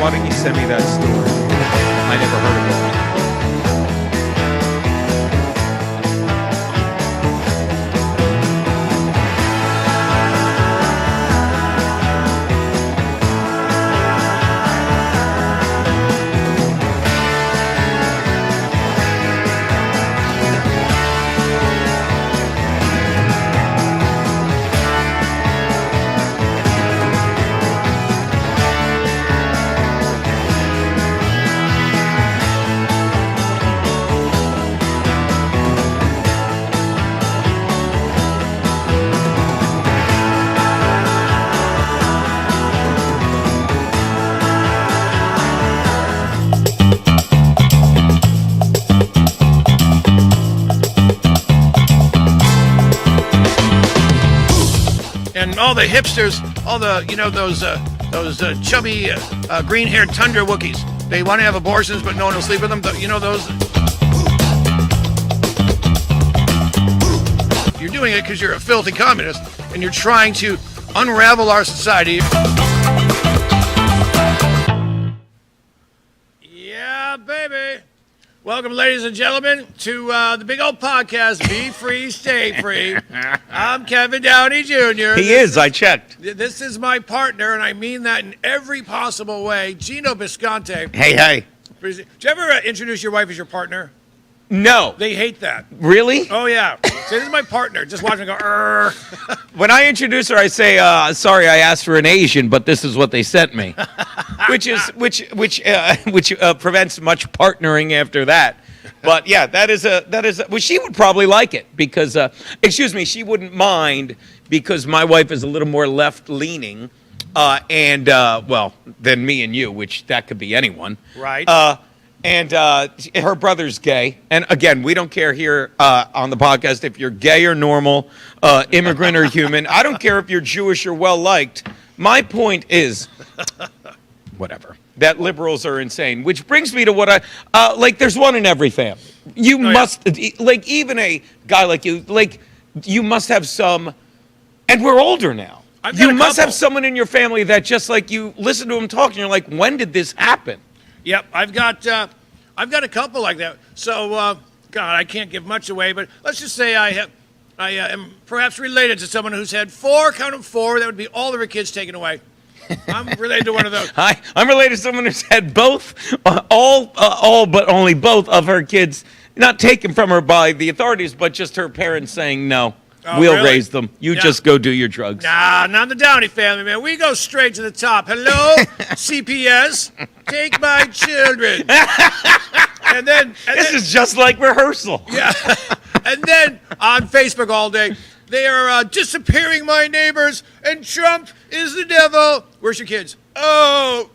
why don't you send me that story? I never heard of it. And all the hipsters, all the, those chubby green-haired tundra Wookiees. They want to have abortions, but no one will sleep with them. You know those? You're doing it because you're a filthy communist, and you're trying to unravel our society. Yeah, baby. Welcome, ladies and gentlemen, to the big old podcast, Be Free, Stay Free. I'm Kevin Downey Jr. I checked. This is my partner, and I mean that in every possible way, Gino Bisconte. Hey. Did you ever introduce your wife as your partner? No. They hate that. Really? Oh, yeah. Say, this is my partner. Just watch me go, Arr. When I introduce her, I say, sorry, I asked for an Asian, but this is what they sent me. which prevents much partnering after that. But yeah, that is well, she would probably like it because, she wouldn't mind because my wife is a little more left-leaning than me and you, which that could be anyone. Right. And her brother's gay. And again, we don't care here on the podcast if you're gay or normal, immigrant or human. I don't care if you're Jewish or well-liked. My point is, whatever, that liberals are insane. Which brings me to what there's one in every family. You must, even a guy like you must have some, and we're older now. You must have someone in your family that just like you listen to him talk and you're like, when did this happen? Yep, I've got a couple like that. So, God, I can't give much away, but let's just say I am perhaps related to someone who's had four. That would be all of her kids taken away. I'm related to one of those. I'm related to someone who's had both, all but only both of her kids not taken from her by the authorities, but just her parents saying no. We'll raise them. You just go do your drugs. Nah, not the Downey family, man. We go straight to the top. Hello, CPS, take my children. And then this is just like rehearsal. Yeah. And then on Facebook all day, they are disappearing my neighbors, and Trump is the devil. Where's your kids? Oh.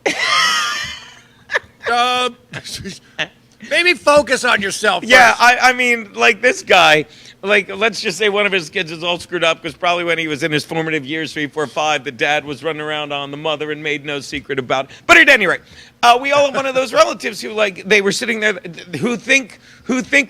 Maybe focus on yourself first. Yeah, I mean, like this guy. Let's just say one of his kids is all screwed up because probably when he was in his formative years, 3, 4, 5, the dad was running around on the mother and made no secret about it. But at any rate, we all have one of those relatives who, they were sitting there who think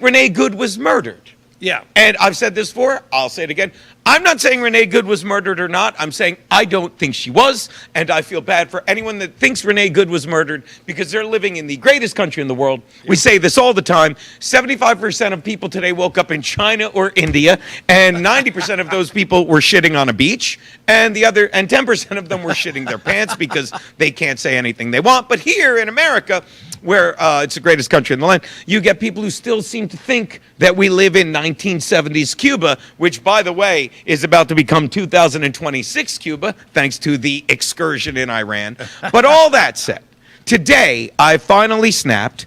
Renee Good was murdered. Yeah. And I've said this before. I'll say it again. I'm not saying Renee Good was murdered or not. I'm saying I don't think she was, and I feel bad for anyone that thinks Renee Good was murdered because they're living in the greatest country in the world. Yeah. We say this all the time. 75% of people today woke up in China or India, and 90% of those people were shitting on a beach, and 10% of them were shitting their pants because they can't say anything they want. But here in America, where it's the greatest country in the land, you get people who still seem to think that we live in 1970s Cuba, which, by the way, is about to become 2026 Cuba, thanks to the excursion in Iran. But all that said, today I finally snapped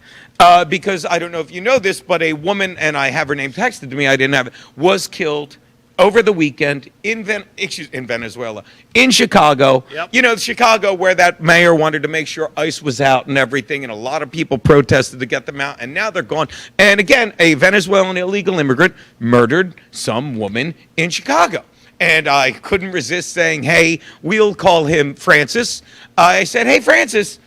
because I don't know if you know this, but a woman, and I have her name texted to me, I didn't have it, was killed over the weekend in Venezuela, in Chicago. Yep. You know, Chicago, where that mayor wanted to make sure ICE was out and everything, and a lot of people protested to get them out, and now they're gone. And again, a Venezuelan illegal immigrant murdered some woman in Chicago. And I couldn't resist saying, hey, we'll call him Francis. I said, hey, Francis,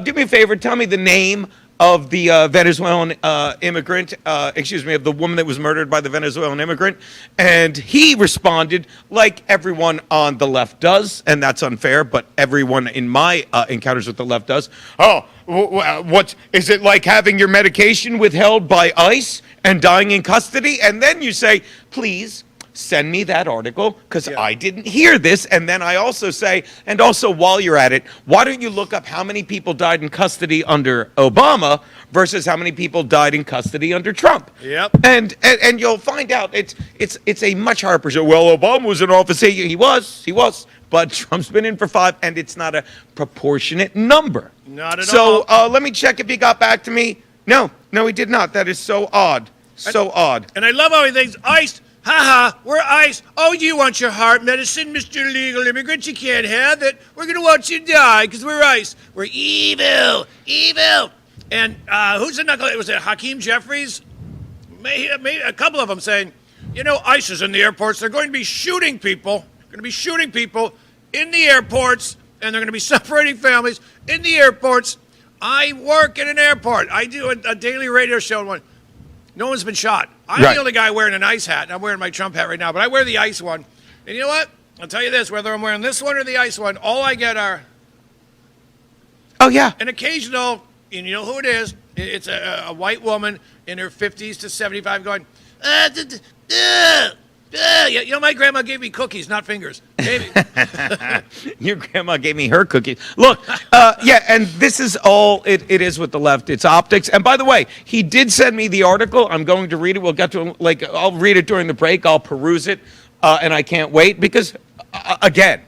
do me a favor, tell me the name of the Venezuelan immigrant, of the woman that was murdered by the Venezuelan immigrant. And he responded like everyone on the left does, and that's unfair, but everyone in my encounters with the left does. Oh, what is it like having your medication withheld by ICE and dying in custody? And then you say, please send me that article because I didn't hear this. And then I also say, and also while you're at it, why don't you look up how many people died in custody under Obama versus how many people died in custody under Trump? Yep. And you'll find out it's a much higher percentage. Well, Obama was in office. He was. But Trump's been in for 5, and it's not a proportionate number. Not at all. So let me check if he got back to me. No, he did not. That is so odd. So odd. And I love how he thinks, ICE, haha, we're ICE. Oh, you want your heart medicine, Mr. Illegal Immigrant? You can't have it. We're going to watch you die because we're ICE. We're evil. And who's the knuckle? Was it Hakeem Jeffries? Maybe a couple of them saying, ICE is in the airports. They're going to be shooting people. In the airports, and they're going to be separating families in the airports. I work in an airport. I do a daily radio show. And no one's been shot. I'm the only guy wearing an ICE hat. I'm wearing my Trump hat right now, but I wear the ICE one. And you know what? I'll tell you this, whether I'm wearing this one or the ICE one, all I get are an occasional, and you know who it is. It's a white woman in her 50s to 75 going, my grandma gave me cookies, not fingers. Maybe. Your grandma gave me her cookies. Look, and this is all it is with the left. It's optics. And by the way, he did send me the article. I'm going to read it. We'll get to I'll read it during the break. I'll peruse it, and I can't wait because, again,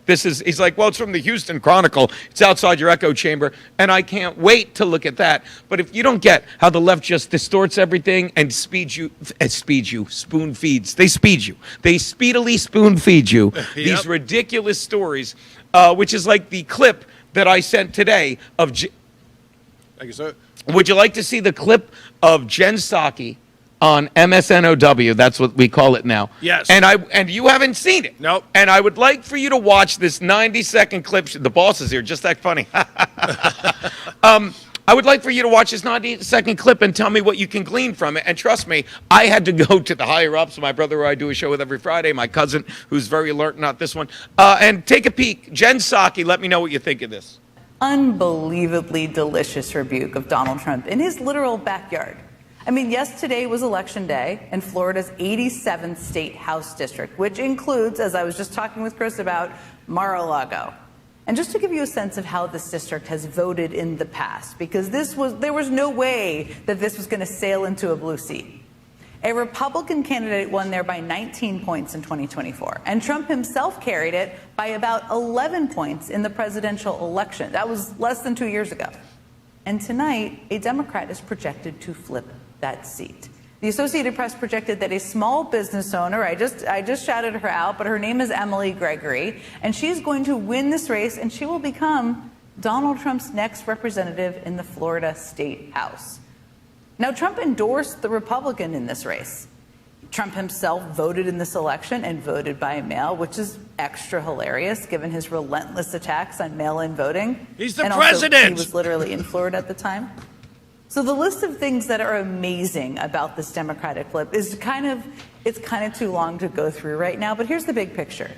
he's like, well, it's from the Houston Chronicle. It's outside your echo chamber, and I can't wait to look at that. But if you don't get how the left just distorts everything and spoon feeds. They speed you. They speedily spoon feed you these ridiculous stories, which is like the clip that I sent today of. Thank you, sir. Would you like to see the clip of Jen Psaki on MSNOW? That's what we call it now. Yes. And you haven't seen it. Nope. And I would like for you to watch this 90-second clip. The boss is here, just that funny. I would like for you to watch this 90-second clip and tell me what you can glean from it. And trust me, I had to go to the higher-ups, my brother who I do a show with every Friday, my cousin who's very alert, not this one, and take a peek. Jen Psaki, let me know what you think of this. Unbelievably delicious rebuke of Donald Trump in his literal backyard. I mean, yes, today was Election Day in Florida's 87th State House District, which includes, as I was just talking with Chris about, Mar-a-Lago. And just to give you a sense of how this district has voted in the past, because there was no way that this was going to sail into a blue seat. A Republican candidate won there by 19 points in 2024, and Trump himself carried it by about 11 points in the presidential election. That was less than 2 years ago. And tonight, a Democrat is projected to flip that seat. The Associated Press projected that a small business owner, I just shouted her out, but her name is Emily Gregory, and she's going to win this race, and she will become Donald Trump's next representative in the Florida State House. Now, Trump endorsed the Republican in this race. Trump himself voted in this election and voted by mail, which is extra hilarious given his relentless attacks on mail-in voting. He's the and president. Also, he was literally in Florida at the time. So the list of things that are amazing about this Democratic flip is kind of too long to go through right now, but here's the big picture.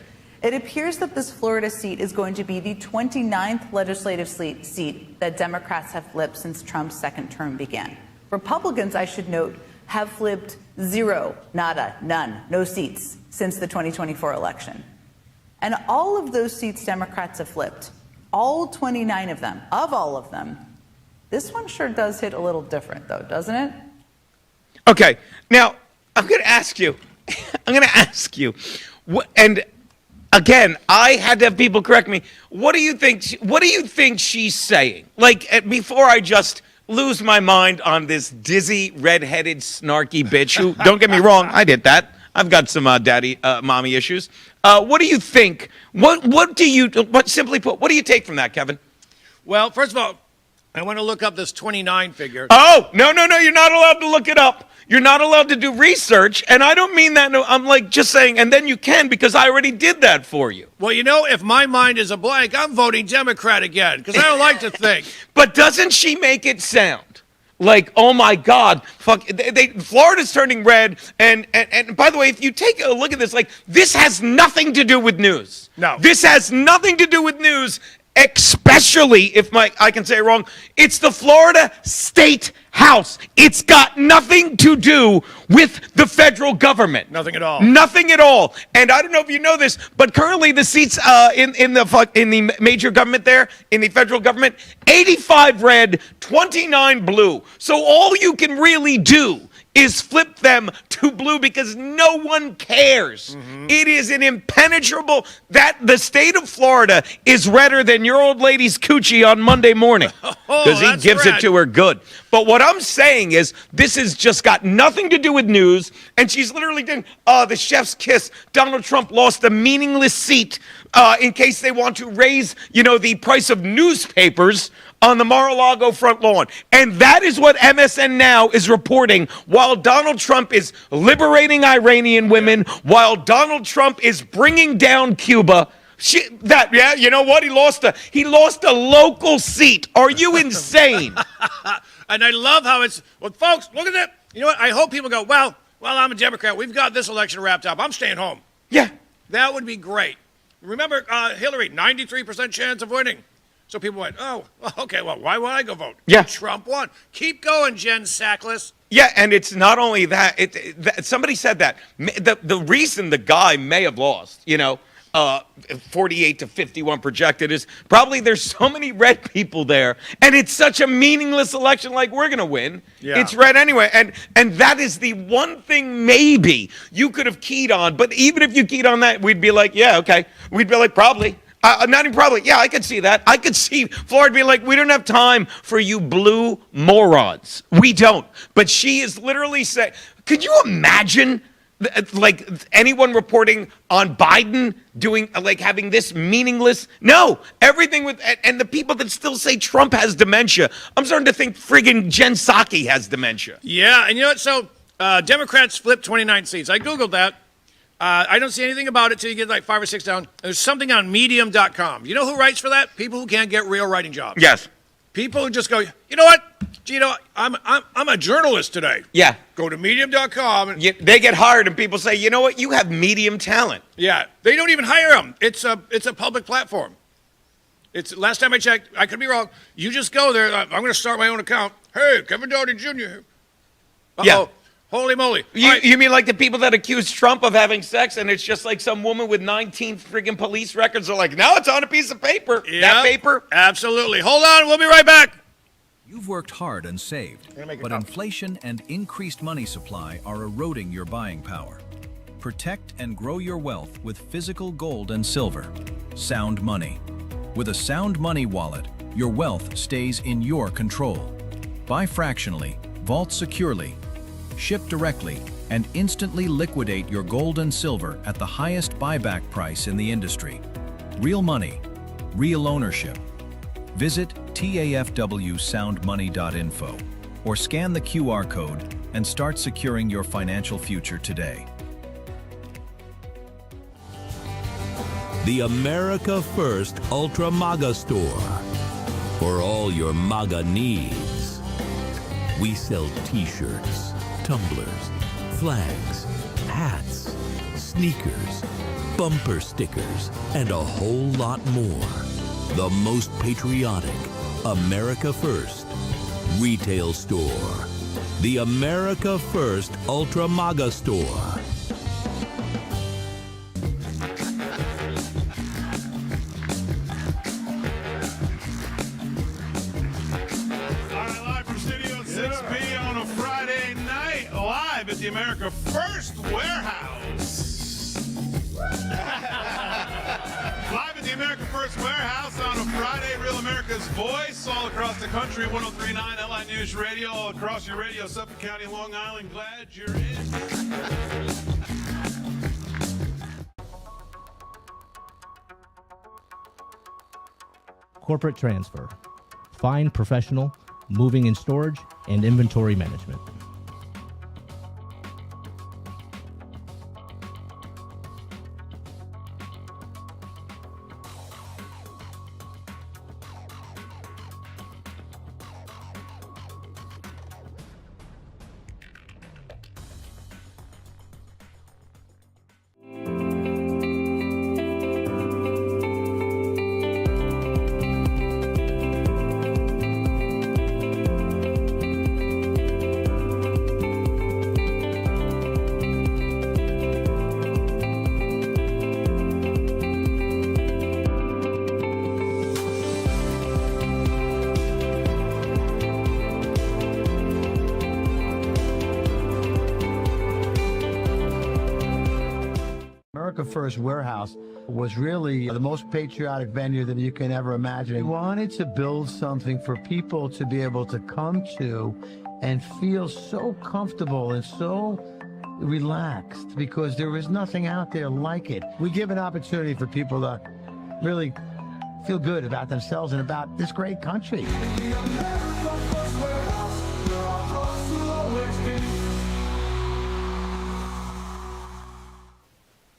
It appears that this Florida seat is going to be the 29th legislative seat that Democrats have flipped since Trump's second term began. Republicans, I should note, have flipped zero, nada, none, no seats since the 2024 election. And all of those seats Democrats have flipped, all 29 of them, this one sure does hit a little different, though, doesn't it? Okay. Now, I'm going to ask you, and again, I had to have people correct me. What do you think she's saying? Like, before I just lose my mind on this dizzy, red-headed, snarky bitch who, don't get me wrong, I did that. I've got some mommy issues. What do you think? Simply put, what do you take from that, Kevin? Well, first of all, I want to look up this 29 figure. Oh, no, you're not allowed to look it up. You're not allowed to do research, and I don't mean that. No, I'm like just saying, and then you can because I already did that for you. Well, you know, if my mind is a blank, I'm voting Democrat again because I don't like to think. But doesn't she make it sound like, oh my God, fuck, Florida's turning red, and by the way, if you take a look at this, like, this has nothing to do with news. No. This has nothing to do with news, especially if I can say it wrong, it's the Florida State House. It's got nothing to do with the federal government. Nothing at all. Nothing at all. And I don't know if you know this, but currently the seats in the major government there, in the federal government, 85 red, 29 blue. So all you can really do is flip them to blue because no one cares. It is an impenetrable, that the state of Florida is redder than your old lady's coochie on Monday morning because he gives it to her good. But what I'm saying is this has just got nothing to do with news, and she's literally doing the chef's kiss. Donald Trump lost a meaningless seat in case they want to raise, the price of newspapers on the Mar-a-Lago front lawn. And that is what MSN Now is reporting while Donald Trump is liberating Iranian women, while Donald Trump is bringing down Cuba. You know what? He lost a local seat. Are you insane? And I love how well, folks, look at that. You know what? I hope people go, well, I'm a Democrat. We've got this election wrapped up. I'm staying home. Yeah. That would be great. Remember Hillary, 93% chance of winning. So people went, oh, okay, well, why would I go vote? Yeah. Trump won. Keep going, Jen Sackless. Yeah, and it's not only that. Somebody said that. The reason the guy may have lost, 48 to 51 projected is probably there's so many red people there, and it's such a meaningless election. Like, we're gonna win. Yeah. It's red anyway, and that is the one thing maybe you could have keyed on. But even if you keyed on that, we'd be like, yeah, okay. We'd be like, probably. Not even probably. Yeah, I could see that. I could see Florida being like, we don't have time for you blue morons. We don't. But she is literally saying, could you imagine, like, anyone reporting on Biden doing, like, having this meaningless? No. Everything with, and the people that still say Trump has dementia, I'm starting to think friggin' Jen Psaki has dementia. Yeah, and you know what? So Democrats flipped 29 seats. I Googled that. I don't see anything about it till you get like 5 or 6 down. There's something on Medium.com. You know who writes for that? People who can't get real writing jobs. Yes. People who just go, you know what? Gino, I'm a journalist today. Yeah. Go to Medium.com. And, they get hired, and people say, you know what? You have medium talent. yeah. They don't even hire them. It's a public platform. Last time I checked, I could be wrong. You just go there. I'm going to start my own account. Hey, Kevin Downey Jr. Uh-oh. Yeah. Holy moly. You mean like the people that accuse Trump of having sex, and it's just like some woman with 19 friggin' police records are like, now it's on a piece of paper. Yep, that paper? Absolutely. Hold on. We'll be right back. You've worked hard and saved, but inflation and increased money supply are eroding your buying power. Protect and grow your wealth with physical gold and silver. Sound Money. With a Sound Money wallet, your wealth stays in your control. Buy fractionally, vault securely, ship directly, and instantly liquidate your gold and silver at the highest buyback price in the industry. Real money, real ownership. Visit tafwsoundmoney.info or scan the QR code and start securing your financial future today. The America First Ultra MAGA Store. For all your MAGA needs. We sell t-shirts, tumblers, flags, hats, sneakers, bumper stickers, and a whole lot more. The most patriotic America First retail store. The America First Ultra MAGA Store. At the America First Warehouse. Live at the America First Warehouse on a Friday, Real America's Voice, all across the country, 103.9 LI News Radio, all across your radio, Suffolk County, Long Island. Glad you're in. Corporate transfer. Fine professional, moving and storage, and inventory management. America First warehouse was really the most patriotic venue that you can ever imagine. We wanted to build something for people to be able to come to and feel so comfortable and so relaxed, because there is nothing out there like it. We give an opportunity for people to really feel good about themselves and about this great country.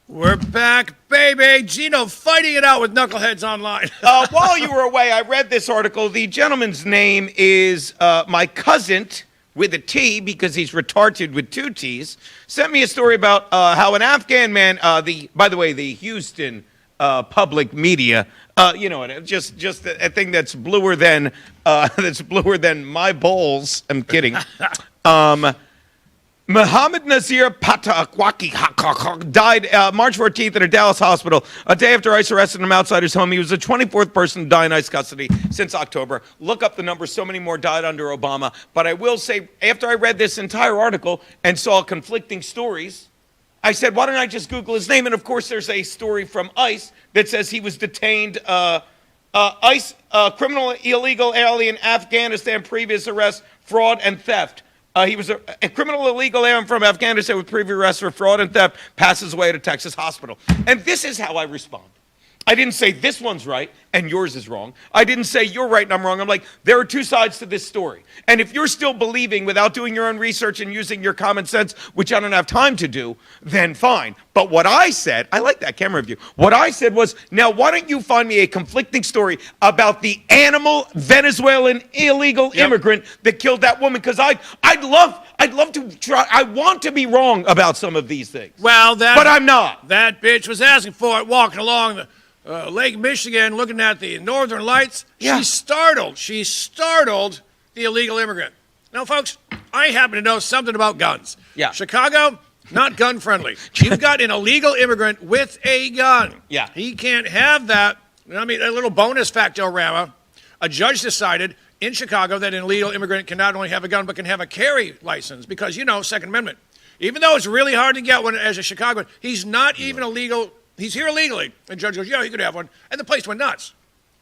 We're back, baby. Gino fighting it out with knuckleheads online. While you were away, I read this article. The gentleman's name is my cousin with a T, because he's retarded with two T's. Sent me a story about how an Afghan man, by the way, the Houston public media, just a thing that's bluer than my balls. I'm kidding. Mohammed Nazir Patakwaki died March 14th in a Dallas hospital, a day after ICE arrested him outside his home. He was the 24th person to die in ICE custody since October. Look up the numbers. So many more died under Obama. But I will say, after I read this entire article and saw conflicting stories, I said, why don't I just Google his name? And, of course, there's a story from ICE that says he was detained. ICE, criminal illegal alien, Afghanistan, previous arrest, fraud, and theft. He was a criminal illegal alien from Afghanistan with previous arrest for fraud and theft, passes away at a Texas hospital. And this is how I respond. I didn't say this one's right and yours is wrong. I didn't say you're right and I'm wrong. I'm like, there are two sides to this story. And if you're still believing without doing your own research and using your common sense, which I don't have time to do, then fine. But what I said, I like that camera view. What I said was, now why don't you find me a conflicting story about the animal Venezuelan illegal immigrant that killed that woman? Because I'd love to try. I want to be wrong about some of these things. Well, but I'm not. That bitch was asking for it, walking along the Lake Michigan, looking at the northern lights. Yeah. She startled the illegal immigrant. Now, folks, I happen to know something about guns. Yeah. Chicago, not gun friendly. You've got an illegal immigrant with a gun. Yeah. He can't have that. I mean, a little bonus factorama. A judge decided in Chicago that an illegal immigrant can not only have a gun, but can have a carry license because, Second Amendment. Even though it's really hard to get one as a Chicagoan, he's not even illegal. He's here illegally. And the judge goes, yeah, he could have one. And the place went nuts.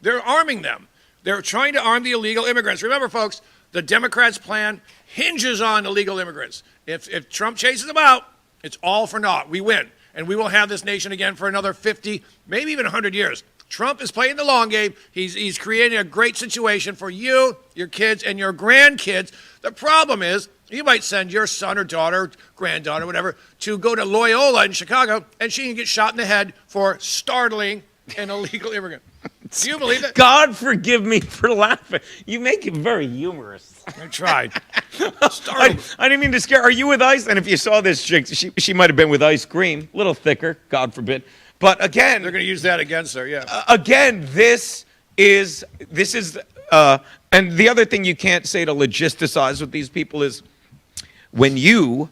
They're arming them. They're trying to arm the illegal immigrants. Remember, folks, the Democrats' plan hinges on illegal immigrants. If Trump chases them out, it's all for naught. We win. And we will have this nation again for another 50, maybe even 100 years. Trump is playing the long game. He's creating a great situation for you, your kids, and your grandkids. The problem is, you might send your son or daughter, granddaughter, whatever, to go to Loyola in Chicago, and she can get shot in the head for startling an illegal immigrant. Do you believe that? God forgive me for laughing. You make it very humorous. I tried. I didn't mean to scare. Are you with ICE? And if you saw this chick, she might have been with ice cream. A little thicker, God forbid. But again, they're going to use that against her, yeah. Again, this is, and the other thing you can't say to logisticize with these people is when you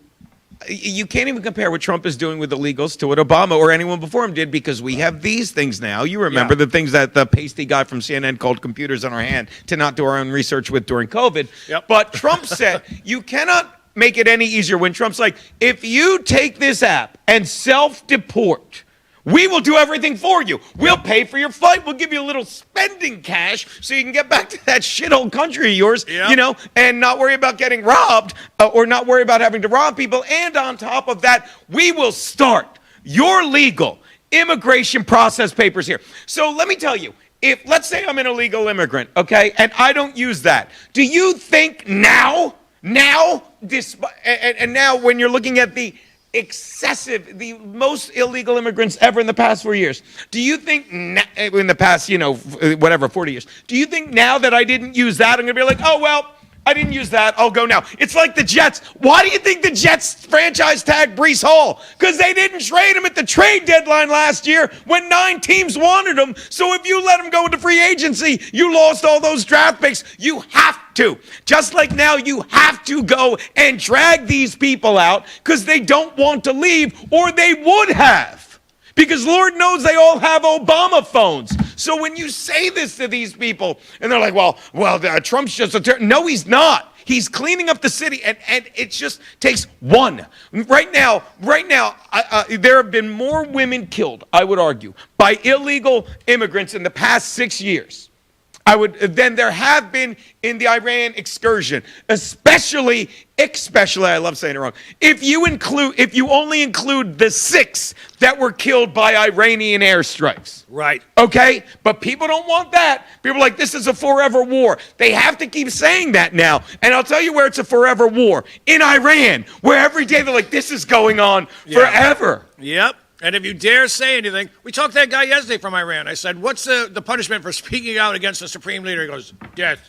can't even compare what Trump is doing with illegals to what Obama or anyone before him did, because we have these things now. You remember the things that the pasty guy from CNN called computers in our hand to not do our own research with during COVID. Yep. But Trump said you cannot make it any easier when Trump's like, if you take this app and self-deport, we will do everything for you. We'll pay for your flight. We'll give you a little spending cash so you can get back to that shithole country of yours, and not worry about getting robbed or not worry about having to rob people. And on top of that, we will start your legal immigration process papers here. So let me tell you, if let's say I'm an illegal immigrant, okay, and I don't use that, do you think now when you're looking at the most illegal immigrants ever in the past 4 years. Do you think, in the past, 40 years, do you think now that I didn't use that, I'm going to be like, oh, well, I didn't use that, I'll go now. It's like the Jets. Why do you think the Jets franchise tagged Breece Hall? Because they didn't trade him at the trade deadline last year when 9 teams wanted him. So if you let him go into free agency, you lost all those draft picks. You have to. Just like now, you have to go and drag these people out because they don't want to leave, or they would have. Because Lord knows they all have Obama phones. So when you say this to these people, and they're like, well, Trump's just a terrorist. No, he's not. He's cleaning up the city, and it just takes one. Right now, there have been more women killed, I would argue, by illegal immigrants in the past 6 years. Than there have been in the Iran excursion, especially, I love saying it wrong. If you only include the 6 that were killed by Iranian airstrikes. Right. Okay? But people don't want that. People are like, this is a forever war. They have to keep saying that now. And I'll tell you where it's a forever war. In Iran, where every day they're like, this is going on forever. Yep. And if you dare say anything, we talked to that guy yesterday from Iran. I said, what's the punishment for speaking out against the supreme leader? He goes, death.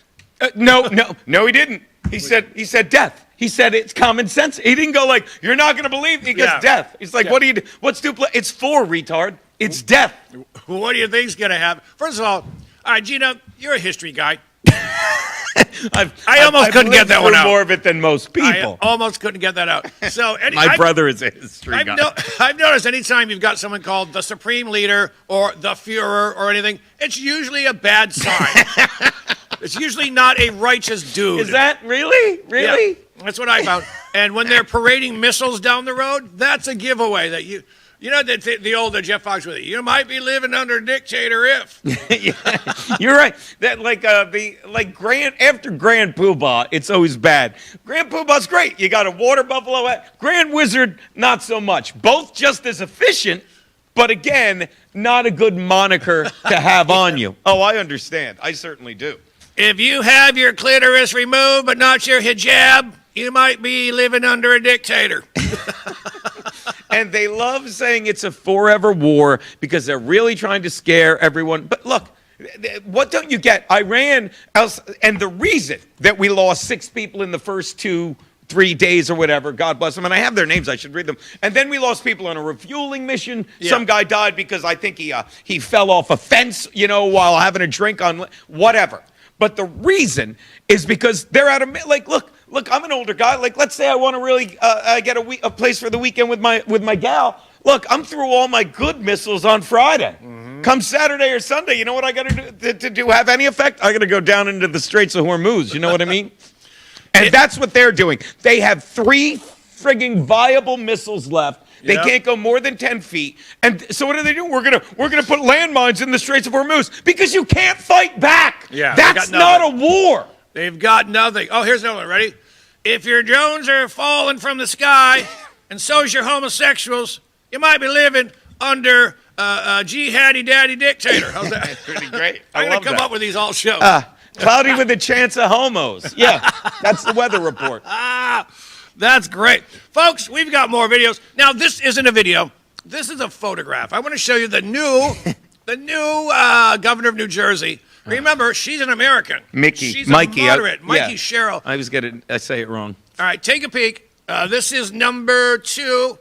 No, he didn't. He said death. He said it's common sense. He didn't go like, you're not going to believe. He goes, death. He's like, what do you do? What's stupid? It's 4, retard. It's death. What do you think's going to happen? First of all right, Gina, you're a history guy. I almost couldn't get that one out. More of it than most people. I almost couldn't get that out. So my brother is a history guy. I've noticed anytime you've got someone called the Supreme Leader or the Führer or anything, it's usually a bad sign. It's usually not a righteous dude. Is that really? Really? Yeah, that's what I found. And when they're parading missiles down the road, that's a giveaway that you know the old Jeff Foxworthy. You might be living under a dictator if. Yeah, you're right. That after Grand Poobah, it's always bad. Grand Poobah's great. You got a water buffalo. Grand Wizard, not so much. Both just as efficient, but again, not a good moniker to have on you. Oh, I understand. I certainly do. If you have your clitoris removed but not your hijab, you might be living under a dictator. And they love saying it's a forever war because they're really trying to scare everyone. But look, what don't you get? Iran, and the reason that we lost 6 people in the first 2-3 days or whatever, God bless them, and I have their names, I should read them. And then we lost people on a refueling mission. Yeah. Some guy died because I think he fell off a fence, while having a drink on whatever. But the reason is because they're out of, look, I'm an older guy. Like, let's say I want to really get a place for the weekend with my gal. Look, I'm through all my good missiles on Friday. Mm-hmm. Come Saturday or Sunday, you know what I got to do to have any effect? I got to go down into the Straits of Hormuz. You know what I mean? And that's what they're doing. They have 3 frigging viable missiles left. They can't go more than 10 feet. And so what are they doing? We're gonna put landmines in the Straits of Hormuz because you can't fight back. Yeah, that's not a war. They've got nothing. Oh, here's another one. Ready? If your drones are falling from the sky, and so's your homosexuals, you might be living under a jihadi daddy dictator. How's that? That's pretty great. I'm gonna come up with these all show. Cloudy with a chance of homos. Yeah, that's the weather report. That's great. Folks, we've got more videos. Now, this isn't a video. This is a photograph. I want to show you the new governor of New Jersey. Remember, she's an American. She's Mikey. A moderate. Mikey Sherrill. I say it wrong. All right, take a peek. This is number 2.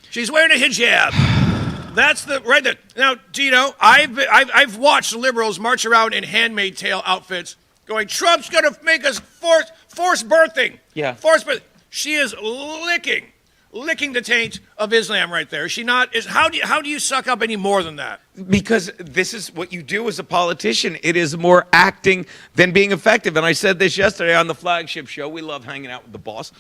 She's wearing a hijab. That's right there. Now, Gino, I've watched liberals march around in Handmaid's Tale outfits going, Trump's going to make us force birthing. Yeah. Force birthing. She is licking the taint of Islam right there. Is she not? How do you suck up any more than that? Because this is what you do as a politician. It is more acting than being effective. And I said this yesterday on the flagship show. We love hanging out with the boss.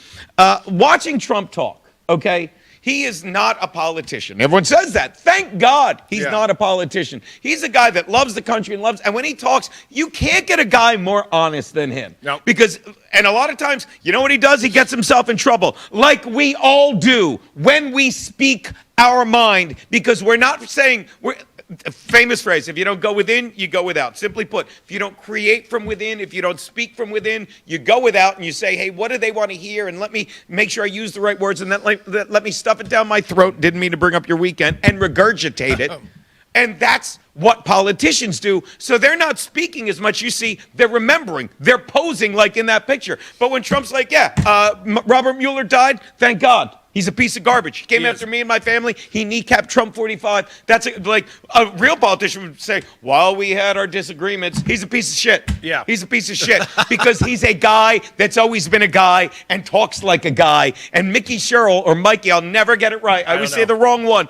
Watching Trump talk, okay? He is not a politician. Everyone says that. Thank God he's not a politician. He's a guy that loves the country and when he talks, you can't get a guy more honest than him. No. And a lot of times, you know what he does? He gets himself in trouble, like we all do when we speak our mind, because we're not saying, famous phrase, if you don't go within, you go without. Simply put, if you don't create from within, if you don't speak from within, you go without and you say, hey, what do they want to hear? And let me make sure I use the right words and then let me stuff it down my throat. Didn't mean to bring up your weekend, and regurgitate it. And that's what politicians do. So they're not speaking as much. You see, they're remembering. They're posing like in that picture. But when Trump's like, Robert Mueller died, thank God. He's a piece of garbage. He came after me and my family. He kneecapped Trump 45. That's like a real politician would say, while we had our disagreements, he's a piece of shit. Yeah. He's a piece of shit because he's a guy that's always been a guy and talks like a guy. And Mickey Sherrill or Mikey, I'll never get it right. I always say the wrong one.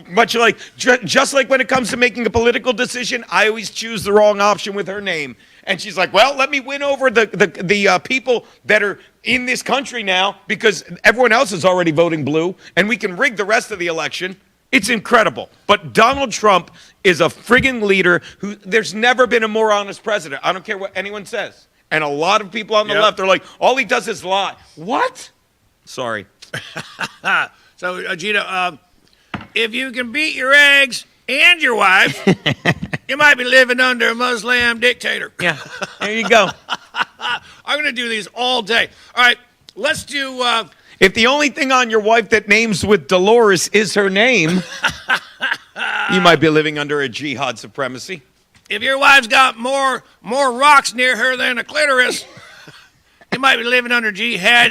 Much like, just like when it comes to making a political decision, I always choose the wrong option with her name. And she's like, well, let me win over the people that are in this country now because everyone else is already voting blue, and we can rig the rest of the election. It's incredible. But Donald Trump is a friggin' leader who there's never been a more honest president. I don't care what anyone says. And a lot of people on the left are like, all he does is lie. What? Sorry. So, Gina, if you can beat your eggs and your wife, you might be living under a Muslim dictator. Yeah, there you go. I'm going to do these all day. All right, let's do... If the only thing on your wife that names with Dolores is her name, you might be living under a jihad supremacy. If your wife's got more rocks near her than a clitoris, you might be living under jihad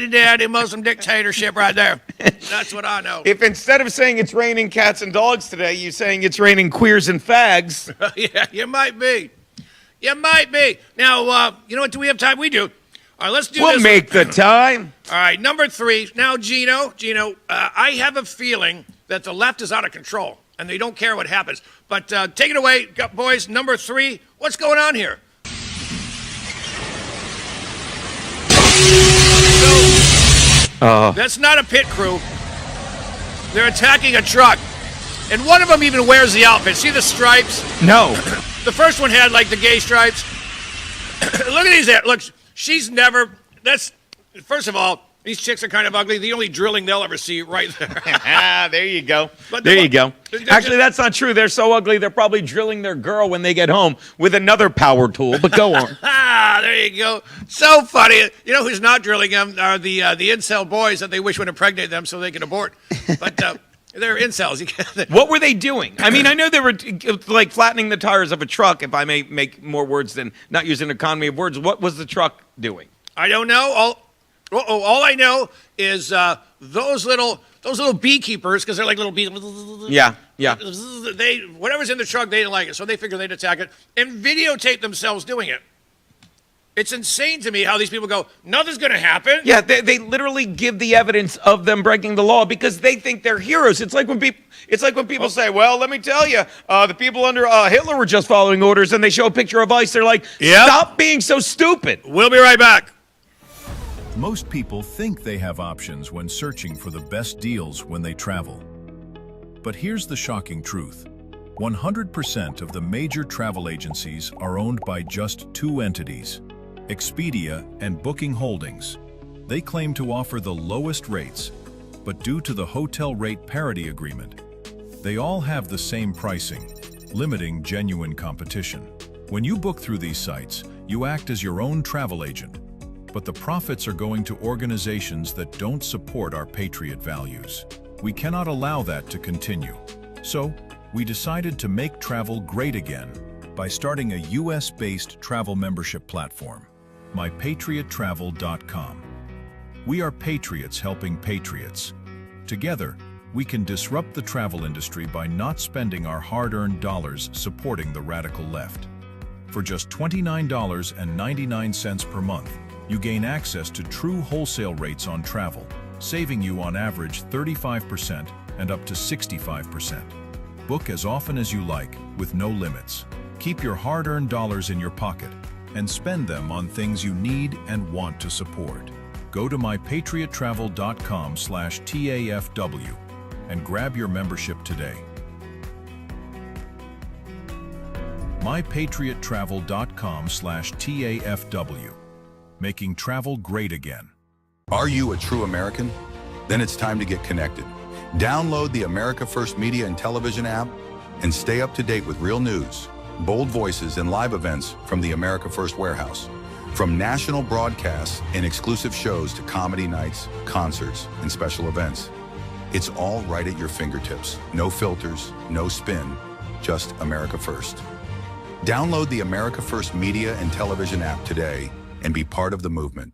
Muslim dictatorship right there. That's what I know. If instead of saying it's raining cats and dogs today, you're saying it's raining queers and fags. Yeah, you might be. You might be. Now, you know what? Do we have time? We do. All right, let's do this. We'll make the time. All right, number 3. Now, Gino, I have a feeling that the left is out of control, and they don't care what happens. But take it away, boys. Number 3, what's going on here? That's not a pit crew. They're attacking a truck. And one of them even wears the outfit. See the stripes? No. The first one had, like, the gay stripes. Look at these. Look, she's never... First of all, these chicks are kind of ugly. The only drilling they'll ever see right there. There you go. But there you go. Actually, that's not true. They're so ugly, they're probably drilling their girl when they get home with another power tool. But go on. There you go. So funny. You know who's not drilling them are the incel boys that they wish would impregnate them so they can abort. But they're incels. What were they doing? I mean, I know they were like flattening the tires of a truck, if I may make more words than not using an economy of words. What was the truck doing? I don't know. All I know is those little beekeepers, because they're like little bees. Yeah. Whatever's in the truck, they didn't like it, so they figured they'd attack it and videotape themselves doing it. It's insane to me how these people go, nothing's going to happen. Yeah, they literally give the evidence of them breaking the law because they think they're heroes. It's like when people say, well, let me tell you, the people under Hitler were just following orders, and they show a picture of ICE. They're like, stop being so stupid. We'll be right back. Most people think they have options when searching for the best deals when they travel. But here's the shocking truth. 100% of the major travel agencies are owned by just 2 entities, Expedia and Booking Holdings. They claim to offer the lowest rates, but due to the hotel rate parity agreement, they all have the same pricing, limiting genuine competition. When you book through these sites, you act as your own travel agent, but the profits are going to organizations that don't support our patriot values. We cannot allow that to continue. So, we decided to make travel great again by starting a US-based travel membership platform, mypatriottravel.com. We are patriots helping patriots. Together, we can disrupt the travel industry by not spending our hard-earned dollars supporting the radical left. For just $29.99 per month, you gain access to true wholesale rates on travel, saving you on average 35% and up to 65%. Book as often as you like, with no limits. Keep your hard-earned dollars in your pocket and spend them on things you need and want to support. Go to mypatriottravel.com/TAFW and grab your membership today. mypatriottravel.com/TAFW. Making travel great again. Are you a true American? Then it's time to get connected. Download the America First Media and Television app and stay up to date with real news, bold voices, and live events from the America First Warehouse. From national broadcasts and exclusive shows to comedy nights, concerts, and special events. It's all right at your fingertips. No filters, no spin, just America First. Download the America First Media and Television app today and be part of the movement.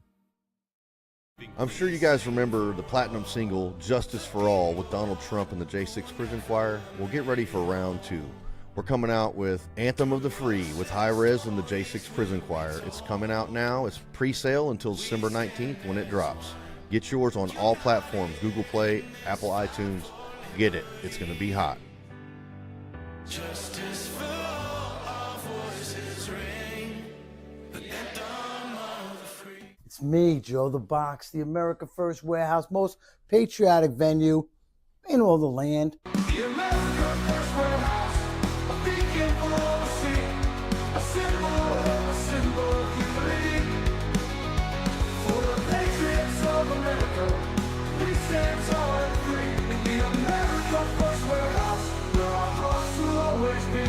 I'm sure you guys remember the platinum single Justice for All with Donald Trump and the J6 Prison Choir. Well, get ready for round 2. We're coming out with Anthem of the Free with High Res and the J6 Prison Choir. It's coming out now. It's pre-sale until December 19th when it drops. Get yours on all platforms, Google Play, Apple iTunes. Get it. It's going to be hot. Justice for all, our voices ring. The anthem of the free. It's me, Joe the Box, the America First Warehouse, most patriotic venue in all the land. The America First Warehouse, a beacon for all to see. A symbol of unity. For the patriots of America, we stand tall and free. In the America First Warehouse, where our hearts will always be.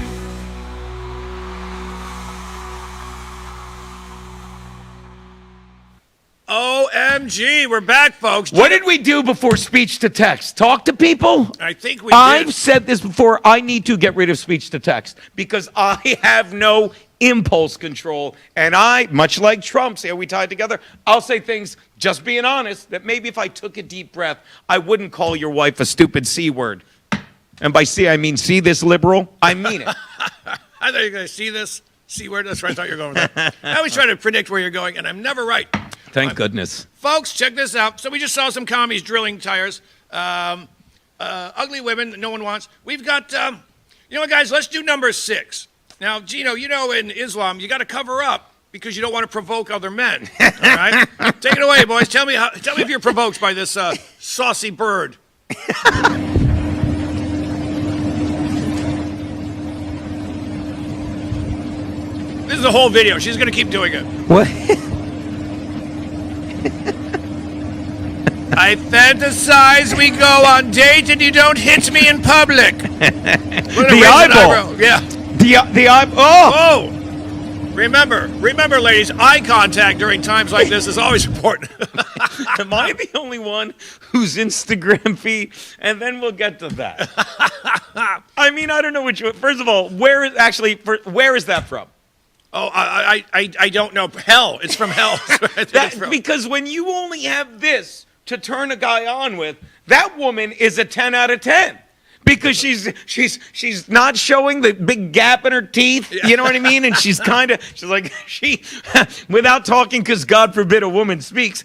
OMG, we're back, folks. What did we do before speech to text? Talk to people? I think we I've did. said this before. I need to get rid of speech to text because I have no impulse control. And I, much like Trump, see how we tied together? I'll say things, just being honest, that maybe if I took a deep breath, I wouldn't call your wife a stupid C word. And by C, I mean see this liberal. I mean it. I thought you were going to see this C word. That's where I thought you were going with that. I always try to predict where you're going, and I'm never right. Thank goodness. Folks, check this out. So we just saw some commies drilling tires. Ugly women that no one wants. We've got, you know what, guys? Let's do number 6. Now, Gino, you know in Islam, you got to cover up because you don't want to provoke other men. All right? Take it away, boys. Tell me if you're provoked by this saucy bird. This is the whole video. She's going to keep doing it. What? I fantasize we go on date and you don't hit me in public. The eyeball. Yeah. The eyeball. Oh! Oh! Remember, ladies, eye contact during times like this is always important. Am I the only one whose Instagram feed? And then we'll get to that. I mean, I don't know which one. First of all, where is that from? Oh, I don't know. Hell. It's from hell. Because when you only have this to turn a guy on with, that woman is a 10 out of 10. Because she's not showing the big gap in her teeth, you know what I mean? And she's like, without talking, because God forbid a woman speaks,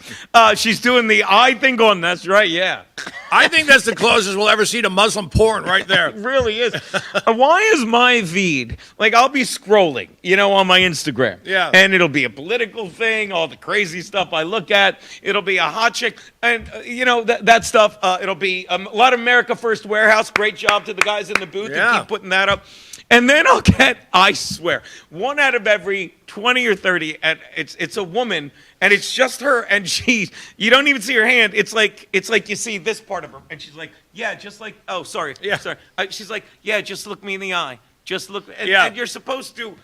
she's doing the eye thing going, that's right, yeah. I think that's the closest we'll ever see to Muslim porn right there. It really is. Why is my feed, like I'll be scrolling, on my Instagram. Yeah. And it'll be a political thing, all the crazy stuff I look at. It'll be a hot chick. And, that stuff, it'll be a lot of America First Warehouse. Great job to the guys in the booth who keep putting that up. And then I'll get, I swear, 1 out of every 20 or 30, and it's a woman, and it's just her, and you don't even see her hand. It's like you see this part of her, and she's like, yeah, just like, oh, sorry, yeah, sorry. She's like, yeah, just look me in the eye, just look, and you're supposed to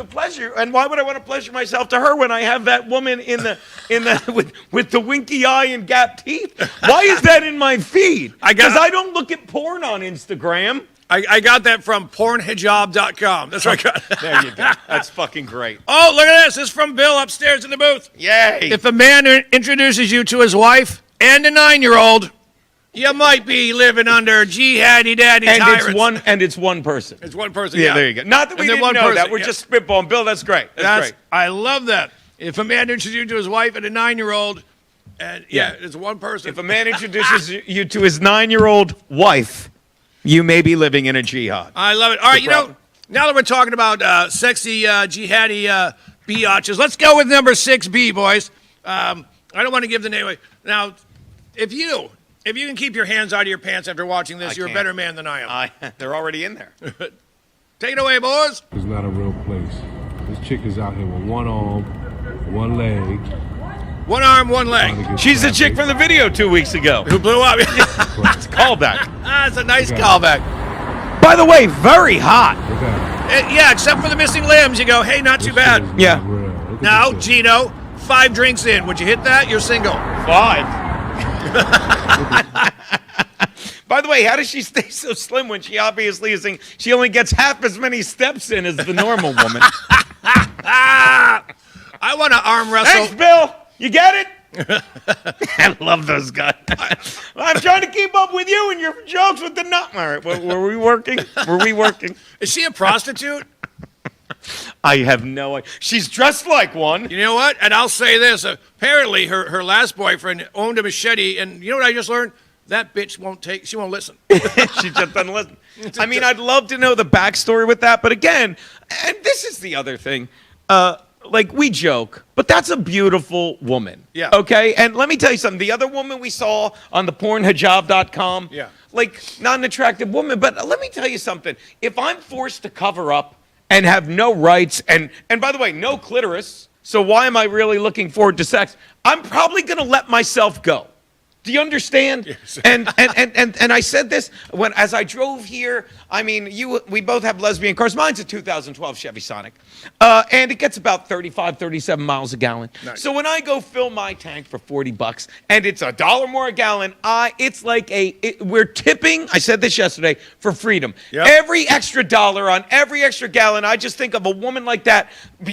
pleasure, and why would I want to pleasure myself to her when I have that woman in the with the winky eye and gap teeth? Why is that in my feed? Because I don't look at porn on Instagram. I got that from pornhijab.com. That's what I got. There you go. That's fucking great. Oh, look at this. This is from Bill upstairs in the booth. Yay. If a man introduces you to his wife and a 9-year-old, you might be living under jihadi daddy tyrants. It's one person. It's one person, yeah. There you go. Not that we didn't know that. We're just spitballing. Bill, that's great. That's great. I love that. If a man introduces you to his wife and a 9-year-old, and it's one person. If a man introduces you to his 9-year-old wife, you may be living in a jihad. I love it. All right, now that we're talking about sexy jihadi biatches, let's go with number 6B, boys. I don't want to give the name away. Now, if you can keep your hands out of your pants after watching this, you're a better man than I am. They're already in there. Take it away, boys. It's not a real place. This chick is out here with one arm, one leg. One arm, one leg. She's the chick from the video 2 weeks ago. Who blew up. It's a callback. It's a nice callback. By the way, very hot. Yeah, except for the missing limbs. You go, hey, not too bad. Yeah. Now, Gino, 5 drinks in. Would you hit that? You're single. 5. By the way, how does she stay so slim when she obviously is she only gets half as many steps in as the normal woman? I want to arm wrestle. Thanks, Bill. You get it? I love those guys. I'm trying to keep up with you and your jokes with the nut. All right, were we working? Were we working? Is she a prostitute? I have no idea. She's dressed like one. You know what? And I'll say this. Apparently, her last boyfriend owned a machete, and you know what I just learned? That bitch she won't listen. She just doesn't listen. I mean, I'd love to know the backstory with that, but again, and this is the other thing. Like, we joke, but that's a beautiful woman. Yeah. Okay? And let me tell you something. The other woman we saw on the pornhijab.com, yeah, like, not an attractive woman, but let me tell you something. If I'm forced to cover up and have no rights, and by the way, no clitoris, so why am I really looking forward to sex? I'm probably going to let myself go. Do you understand? Yes. And I said this as I drove here. I mean, we both have lesbian cars. Mine's a 2012 Chevy Sonic. And it gets about 35, 37 miles a gallon. Nice. So when I go fill my tank for $40 and it's $1 more a gallon, it's like we're tipping, I said this yesterday, for freedom. Yep. Every extra dollar on every extra gallon, I just think of a woman like that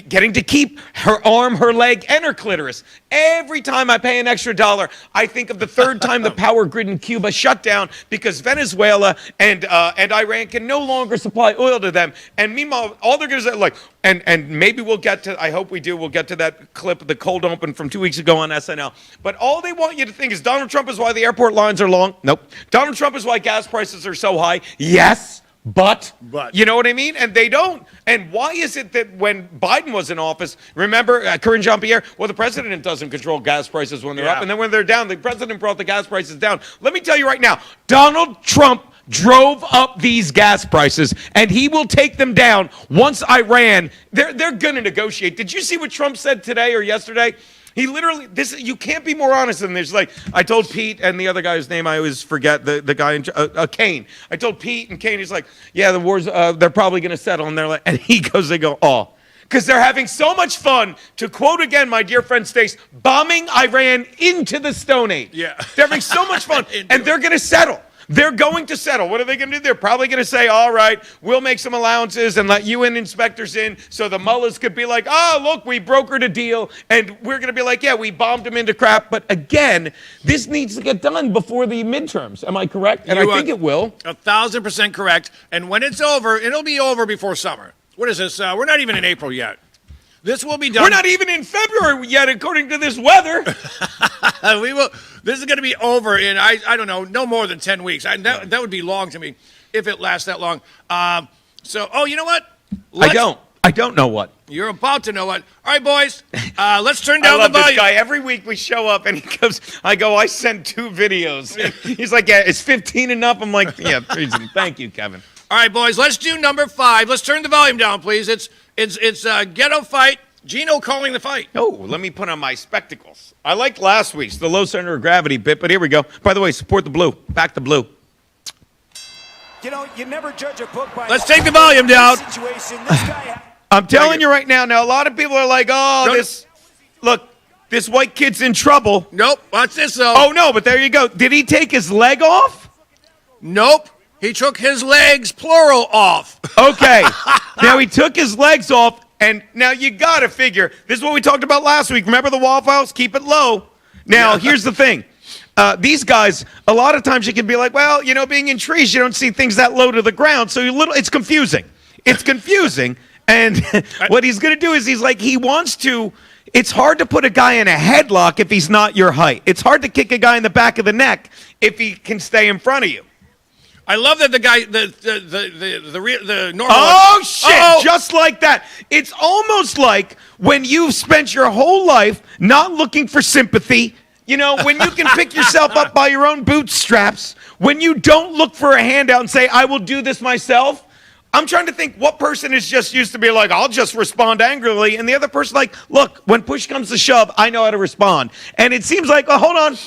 getting to keep her arm, her leg, and her clitoris. Every time I pay an extra dollar, I think of the third time the power grid in Cuba shut down because Venezuela and Iran can no longer supply oil to them. And meanwhile, all they're going to say, like, and maybe we'll get to, I hope we do, we'll get to that clip of the cold open from 2 weeks ago on SNL. But all they want you to think is Donald Trump is why the airport lines are long. Nope. Donald Trump is why gas prices are so high. Yes. But, you know what I mean? And they don't. And why is it that when Biden was in office, remember, Corinne Jean-Pierre, well, the president doesn't control gas prices when they're up. And then when they're down, the president brought the gas prices down. Let me tell you right now, Donald Trump drove up these gas prices, and he will take them down once Iran, they're going to negotiate. Did you see what Trump said today or yesterday? He literally, you can't be more honest than this. Like, I told Pete and the other guy's name, I always forget, the guy, Kane. I told Pete and Kane, he's like, yeah, the war's, they're probably going to settle. And they're like, and they go, oh. Because they're having so much fun, to quote again my dear friend Stace, bombing Iran into the Stone Age. Yeah. They're having so much fun, and they're going to settle. They're going to settle. What are they going to do? They're probably going to say, all right, we'll make some allowances and let UN inspectors in so the mullahs could be like, oh, look, we brokered a deal. And we're going to be like, yeah, we bombed them into crap. But again, this needs to get done before the midterms. Am I correct? And I think it will. 1,000% correct. And when it's over, it'll be over before summer. What is this? We're not even in April yet. This will be done. We're not even in February yet, according to this weather. We will. This is going to be over in, I don't know, no more than 10 weeks. That would be long to me if it lasts that long. You know what? I don't know what. You're about to know what. All right, boys, let's turn down I love the volume. This guy. Every week we show up and he goes, I sent 2 videos. He's like, yeah, is 15 enough? I'm like, yeah, thank you, Kevin. All right, boys, let's do number 5. Let's turn the volume down, please. It's Ghetto Fight. Gino calling the fight. Oh, let me put on my spectacles. I liked last week's, the low center of gravity bit, but here we go. By the way, support the blue. Back the blue. You know, you never judge a book by. Let's take the volume down. I'm telling you right now. Now, a lot of people are like, this white kid's in trouble. Nope. Watch this, though. Oh, no, but there you go. Did he take his leg off? Nope. He took his legs, plural, off. Okay. Now, he took his legs off. And now you got to figure, this is what we talked about last week. Remember the Waffle House? Keep it low. Now, here's the thing. These guys, a lot of times you can be like, well, you know, being in trees, you don't see things that low to the ground. So it's confusing. It's confusing. And what he's going to do is it's hard to put a guy in a headlock if he's not your height. It's hard to kick a guy in the back of the neck if he can stay in front of you. I love that the guy, the normal. Oh, shit. Uh-oh. Just like that. It's almost like when you've spent your whole life not looking for sympathy, you know, when you can pick yourself up by your own bootstraps, when you don't look for a handout and say, I will do this myself. I'm trying to think what person is just used to be like, I'll just respond angrily. And the other person like, look, when push comes to shove, I know how to respond. And it seems like, hold on.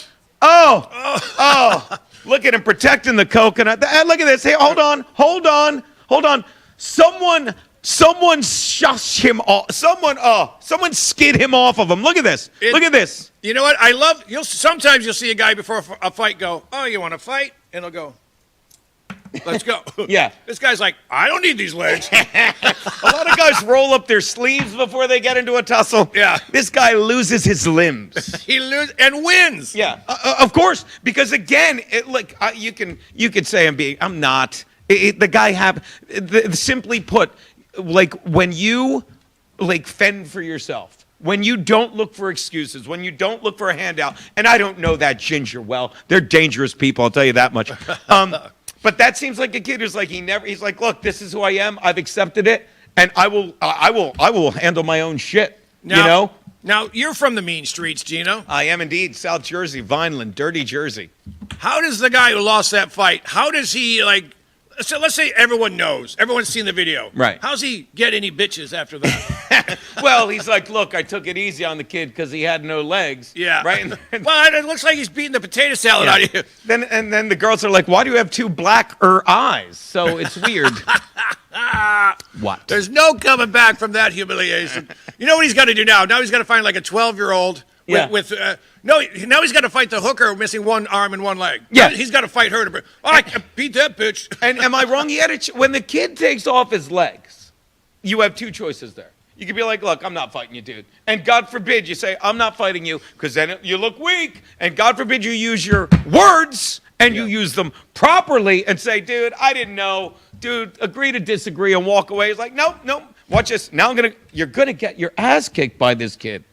Oh. Look at him protecting the coconut. Look at this. Hey, hold on. Someone shush him off. Someone skid him off of him. Look at this. Look at this. You know what? Sometimes you'll see a guy before a fight go, oh, you want to fight? And he'll go. Let's go. Yeah. This guy's like, I don't need these legs. A lot of guys roll up their sleeves before they get into a tussle. Yeah. This guy loses his limbs. He loses and wins. Yeah, of course, because again, you could say I'm not. The guy simply put, like when you fend for yourself. When you don't look for excuses, when you don't look for a handout, and I don't know that ginger well. They're dangerous people, I'll tell you that much. But that seems like a kid who's like he's like, look, this is who I am. I've accepted it, and I will handle my own shit. Now, Now, you're from the mean streets, Gino. I am indeed. South Jersey, Vineland, dirty Jersey. How does the guy who lost that fight, how does he so let's say everyone knows, everyone's seen the video. Right. How's he get any bitches after that? Well, he's like, look, I took it easy on the kid because he had no legs. Yeah. Right? Well, it looks like he's beating the potato salad out of you. Then the girls are like, why do you have two blacker eyes? So it's weird. What? There's no coming back from that humiliation. You know what he's got to do now? Now he's got to find like a 12-year-old now he's got to fight the hooker missing one arm and one leg. Yeah. He's got to fight her to. Oh, I can beat that bitch. And am I wrong? He had when the kid takes off his legs, you have two choices there. You could be like, look, I'm not fighting you, dude. And God forbid you say, I'm not fighting you, because then you look weak. And God forbid you use your words and you use them properly and say, dude, I didn't know. Dude, agree to disagree and walk away. He's like, nope. Watch this. Now you're going to get your ass kicked by this kid.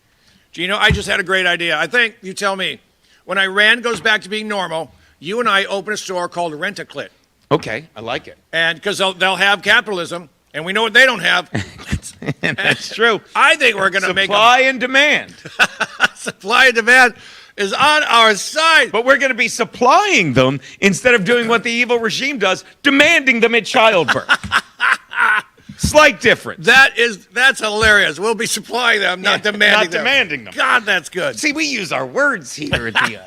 Gino, I just had a great idea. I think, you tell me, when Iran goes back to being normal, you and I open a store called Rent-A-Clit. Okay, I like it. And because they'll have capitalism, and we know what they don't have. That's true. I think we're going to make supply and demand. Supply and demand is on our side. But we're going to be supplying them instead of doing what the evil regime does, demanding them at childbirth. Slight difference. That's hilarious. We'll be supplying them, not demanding them. Not demanding them. God, that's good. See, we use our words here at the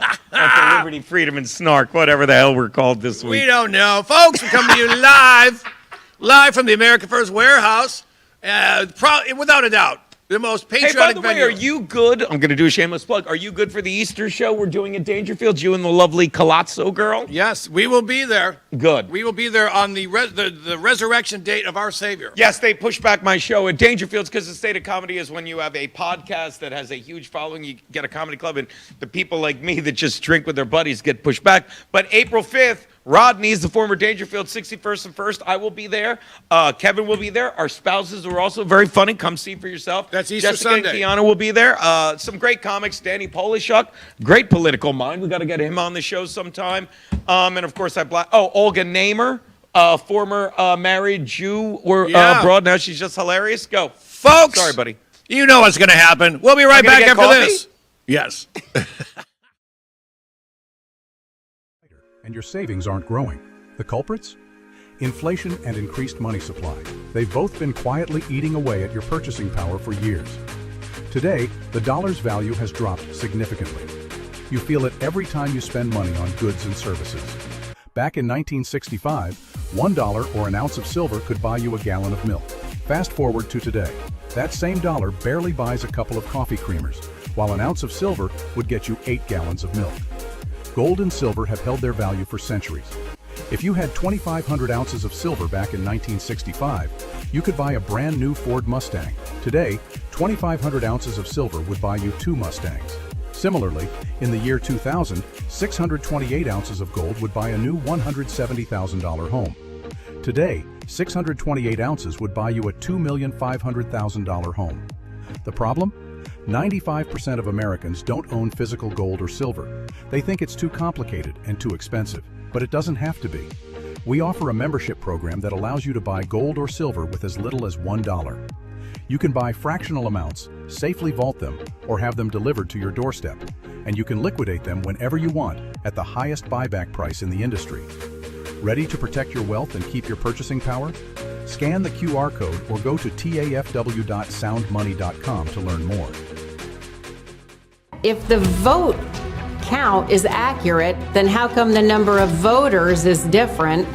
Liberty, Freedom, and Snark, whatever the hell we're called this week. We don't know. Folks, we're coming to you live from the America First warehouse. Without a doubt, the most patriotic Hey, by the venue. way, are you good? I'm going to do a shameless plug. Are you good for the Easter show we're doing at Dangerfield? You and the lovely Colazzo girl? Yes, we will be there. Good. We will be there on the resurrection date of our Savior. Yes, they pushed back my show at Dangerfields because the state of comedy is when you have a podcast that has a huge following, you get a comedy club, and the people like me that just drink with their buddies get pushed back. But April 5th, Rodney's the former Dangerfield 61st and 1st. I will be there. Kevin will be there. Our spouses are also very funny. Come see for yourself. That's Easter Jessica Sunday. and Kiana will be there. Some great comics. Danny Polishuk, great political mind. We got to get him on the show sometime. And of course, Olga Namer, former married Jew or broad. Now she's just hilarious. Go, folks. Sorry, buddy. You know what's going to happen. We'll be right back after this. Yes. And your savings aren't growing. The culprits? Inflation and increased money supply. They've both been quietly eating away at your purchasing power for years. Today, the dollar's value has dropped significantly. You feel it every time you spend money on goods and services. Back in 1965, $1 or an ounce of silver could buy you a gallon of milk. Fast forward to today. That same dollar barely buys a couple of coffee creamers, while an ounce of silver would get you 8 gallons of milk. Gold and silver have held their value for centuries. If you had 2,500 ounces of silver back in 1965, you could buy a brand new Ford Mustang. Today, 2,500 ounces of silver would buy you 2 Mustangs. Similarly, in the year 2000, 628 ounces of gold would buy a new $170,000 home. Today, 628 ounces would buy you a $2,500,000 home. The problem? 95% of Americans don't own physical gold or silver. They think it's too complicated and too expensive, but it doesn't have to be. We offer a membership program that allows you to buy gold or silver with as little as $1. You can buy fractional amounts, safely vault them, or have them delivered to your doorstep, and you can liquidate them whenever you want at the highest buyback price in the industry. Ready to protect your wealth and keep your purchasing power? Scan the QR code or go to tafw.soundmoney.com to learn more. If the vote count is accurate, then how come the number of voters is different?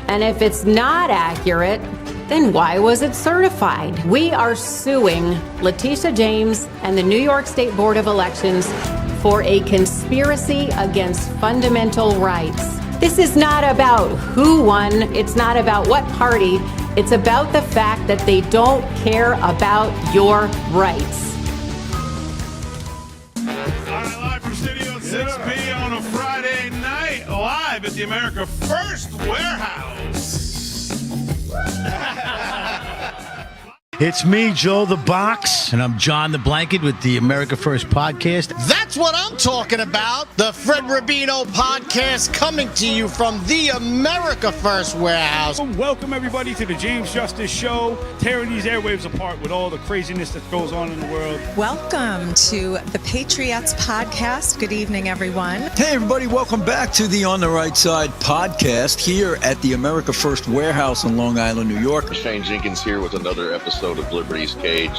And if it's not accurate, then why was it certified? We are suing Letitia James and the New York State Board of Elections for a conspiracy against fundamental rights. This is not about who won. It's not about what party. It's about the fact that they don't care about your rights. All right, live from Studio 6B on a Friday night, live at the America First Warehouse. It's me, Joe the Box. And I'm John the Blanket with the America First podcast. That's what I'm talking about. The Fred Rubino podcast coming to you from the America First Warehouse. Welcome, everybody, to the James Justice Show, tearing these airwaves apart with all the craziness that goes on in the world. Welcome to the Patriots podcast. Good evening, everyone. Hey, everybody. Welcome back to the On the Right Side podcast here at the America First Warehouse in Long Island, New York. Shane Jenkins here with another episode of Liberty's Cage.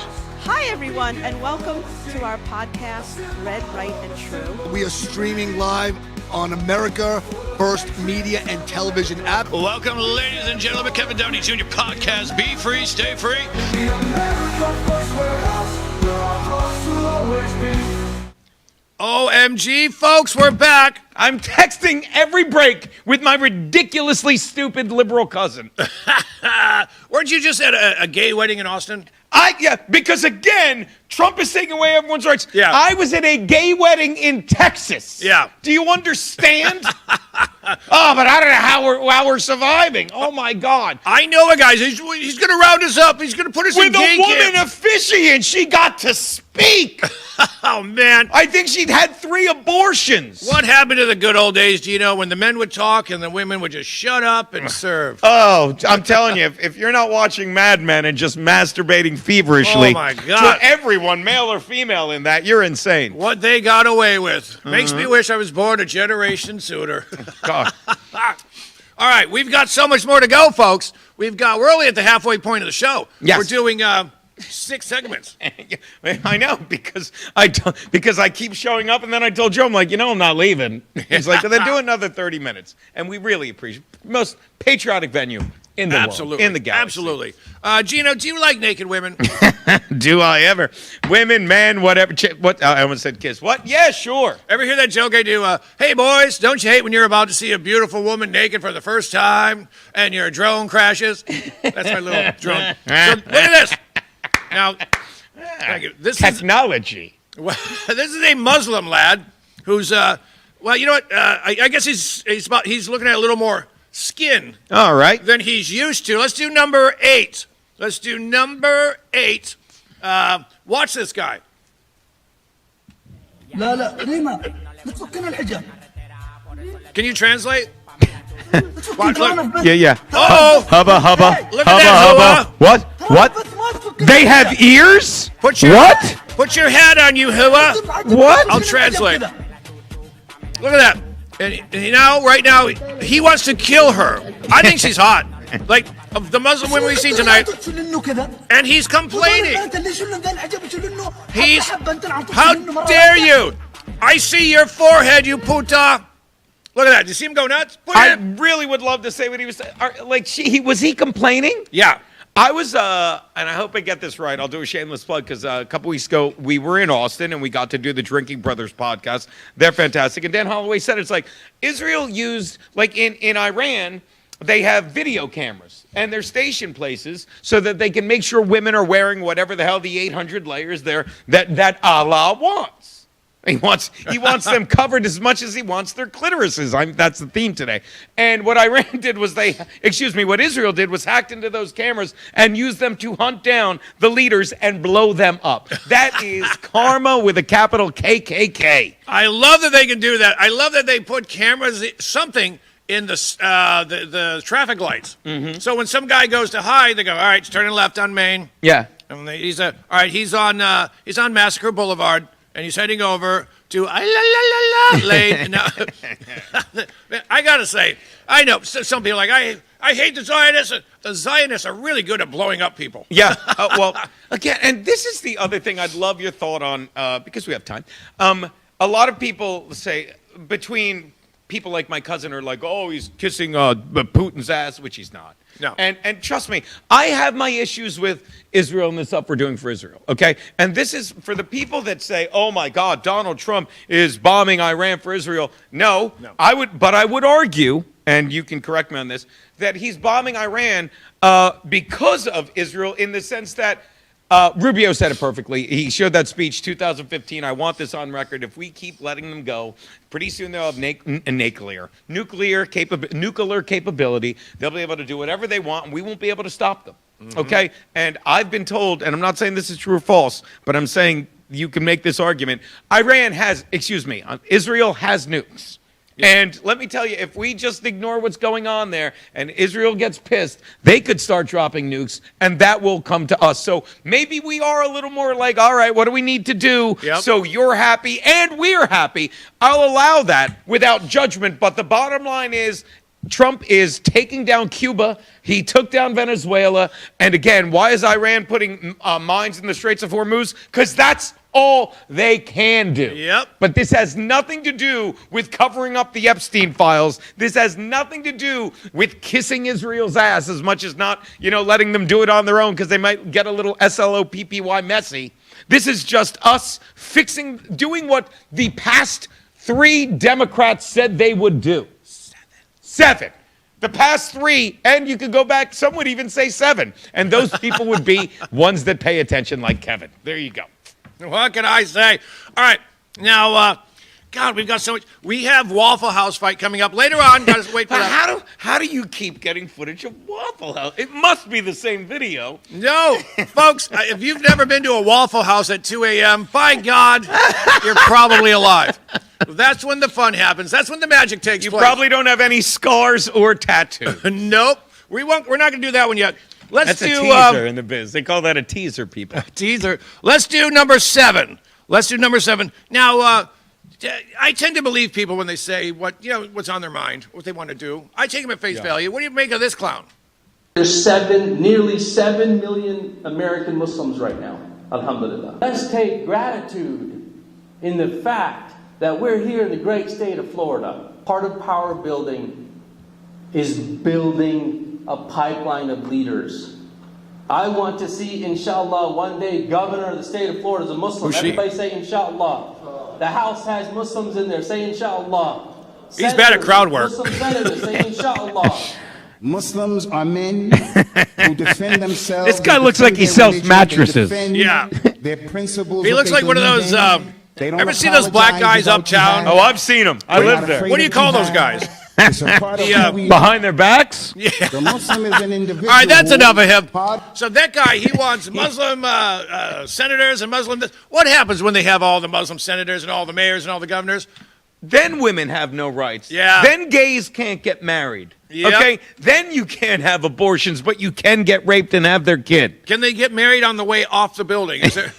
Hi, everyone, and welcome to our podcast, Red, Right, and True. We are streaming live on America First Media and Television app. Welcome, ladies and gentlemen, Kevin Downey Jr. podcast. Be free, stay free. The America First Warehouse, where our hearts will always be. OMG, folks, we're back. I'm texting every break with my ridiculously stupid liberal cousin. Weren't you just at a gay wedding in Austin? Yeah, because again, Trump is taking away everyone's rights. Yeah. I was at a gay wedding in Texas. Yeah. Do you understand? Oh, but I don't know how we're surviving. Oh, my God. I know a guy. He's going to round us up. He's going to put us in gay With a woman camp. officiant, she got to speak. Oh, man. I think she'd had 3 abortions. What happened to the good old days, Gino, when the men would talk and the women would just shut up and serve? Oh, I'm telling you, if you're not watching Mad Men and just masturbating feverishly Oh, my God. to everyone, male or female in that, you're insane. What they got away with. Makes me wish I was born a generation sooner. God. All right, we've got so much more to go, folks. We're only at the halfway point of the show. Yes. We're doing 6 segments. I know, because I keep showing up, and then I told Joe, I'm like, I'm not leaving. He's like, then do another 30 minutes. And we really appreciate most patriotic venue in the world, in the galaxy. Absolutely. Gino, do you like naked women? Do I ever? Women, men, whatever. What? I almost said kiss. What? Yeah, sure. Ever hear that joke I do? Hey, boys, don't you hate when you're about to see a beautiful woman naked for the first time and your drone crashes? That's my little drone. So, look at this. Now, thank you. This technology. This is a Muslim lad who's, well, you know what? I guess he's looking at a little more skin. All right. Than he's used to. Let's do number 8. Let's do number 8. Watch this guy. Can you translate? Watch, look. Yeah. Oh! Hubba. Look at that, What? They have ears? What? Put your hat on, you hua. What? I'll translate. Look at that. And right now, he wants to kill her. I think she's hot. Like of the Muslim women we see tonight. And he's complaining. How dare you? I see your forehead, you puta. Look at that. Do you see him go nuts? I really would love to say what he was saying. Like, was he complaining? Yeah. I was, and I hope I get this right. I'll do a shameless plug because a couple weeks ago we were in Austin and we got to do the Drinking Brothers podcast. They're fantastic. And Dan Holloway said it's like Israel used, like in Iran, they have video cameras and they're station places so that they can make sure women are wearing whatever the hell the 800 layers there that Allah wants. He wants them covered as much as he wants their clitorises. That's the theme today. And what Iran did was what Israel did was hacked into those cameras and used them to hunt down the leaders and blow them up. That is karma with a capital KKK. I love that they can do that. I love that they put cameras, something in the traffic lights. Mm-hmm. So when some guy goes to hide, they go, all right, he's turning left on Main. Yeah. And he's on Massacre Boulevard. And he's heading over to lane. Now, I gotta say, I know some people are like I hate the Zionists. The Zionists are really good at blowing up people. Yeah. Well, again, and this is the other thing I'd love your thought on because we have time. A lot of people say between people like my cousin are like, oh, he's kissing Putin's ass, which he's not. No. And trust me, I have my issues with Israel and the stuff we're doing for Israel, okay? And this is for the people that say, oh my God, Donald Trump is bombing Iran for Israel. No. I would argue, and you can correct me on this, that he's bombing Iran because of Israel in the sense that Rubio said it perfectly. He showed that speech 2015. I want this on record. If we keep letting them go, pretty soon they'll have nuclear capability. They'll be able to do whatever they want, and we won't be able to stop them. Okay? And I've been told, and I'm not saying this is true or false, but I'm saying you can make this argument. Israel has nukes. And let me tell you, if we just ignore what's going on there and Israel gets pissed, they could start dropping nukes, and that will come to us. So maybe we are a little more like, all right, what do we need to do so you're happy and we're happy? I'll allow that without judgment. But the bottom line is, Trump is taking down Cuba. He took down Venezuela. And again, why is Iran putting mines in the Straits of Hormuz? Because that's all they can do. Yep. But this has nothing to do with covering up the Epstein files. This has nothing to do with kissing Israel's ass as much as not, letting them do it on their own because they might get a little SLOPPY messy. This is just us doing what the past 3 Democrats said they would do. 7. The past 3, and you could go back, some would even say 7. And those people would be ones that pay attention like Kevin. There you go. What can I say? All right. Now, God, we've got so much. We have Waffle House fight coming up later on. Got to wait for that. How do you keep getting footage of Waffle House? It must be the same video. No, folks, if you've never been to a Waffle House at 2 a.m., by God, you're probably alive. That's when the fun happens. That's when the magic takes place. You probably don't have any scars or tattoos. Nope. We're not going to do that one yet. That's a teaser in the biz. They call that a teaser, people. Teaser. Let's do number 7. Now, I tend to believe people when they say what's on their mind, what they want to do. I take them at face value. What do you make of this clown? There's nearly 7 million American Muslims right now, alhamdulillah. Let's take gratitude in the fact that we're here in the great state of Florida. Part of power building is building a pipeline of leaders. I want to see, inshallah, one day governor of the state of Florida is a Muslim. Everybody say inshallah. The House has Muslims in there. Say inshallah. He's bad at crowd work. Muslim senators say inshallah. Muslims are men who defend themselves. This guy looks like he sells mattresses. Yeah. Their principles. He looks like one of those. Ever see those black guys uptown? Oh, I've seen them. I live there. What do you call those guys? Behind their backs? Yeah. The Muslim is an individual. All right, that's enough of him. So that guy, he wants Muslim senators and Muslim. What happens when they have all the Muslim senators and all the mayors and all the governors? Then women have no rights. Yeah. Then gays can't get married. Yep. Okay? Then you can't have abortions, but you can get raped and have their kid. Can they get married on the way off the building? Is there...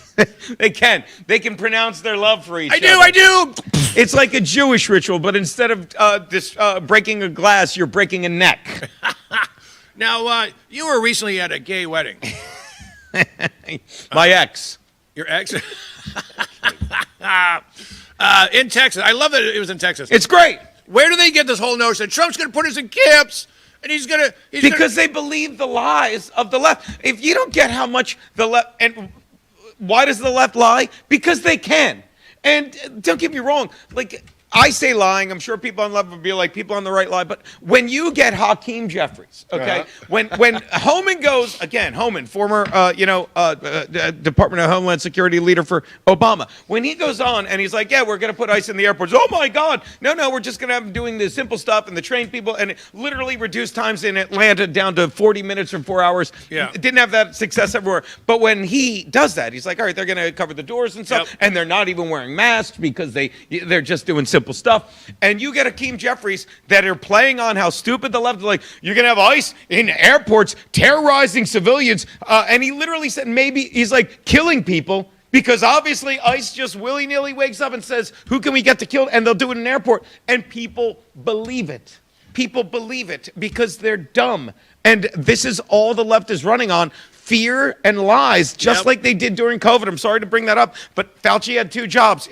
They can. They can pronounce their love for each other. I do. It's like a Jewish ritual, but instead of breaking a glass, you're breaking a neck. Now, you were recently at a gay wedding. My ex. Your ex? In Texas. I love that it was in Texas. It's great. Where do they get this whole notion that Trump's going to put us in camps? And because they believe the lies of the left. If you don't get how much the left... and why does the left lie? Because they can. And don't get me wrong, like I say lying, I'm sure people on the left would be like, people on the right lie, but when you get Hakeem Jeffries, okay, when Homan goes, again, Homan, former, Department of Homeland Security leader for Obama, when he goes on and he's like, yeah, we're going to put ICE in the airports, oh my God, no, we're just going to have them doing the simple stuff and the train people, and it literally reduced times in Atlanta down to 40 minutes from 4 hours. Yeah. It didn't have that success everywhere. But when he does that, he's like, all right, they're going to cover the doors and stuff, and they're not even wearing masks because they're just doing simple stuff. And you get Hakeem Jeffries that are playing on how stupid the left is. Like, you're going to have ICE in airports terrorizing civilians. And he literally said maybe he's like killing people because obviously ICE just willy-nilly wakes up and says, who can we get to kill? And they'll do it in an airport. And people believe it. People believe it because they're dumb. And this is all the left is running on. fear and lies, just like they did during COVID. I'm sorry to bring that up, but Fauci had 2 jobs: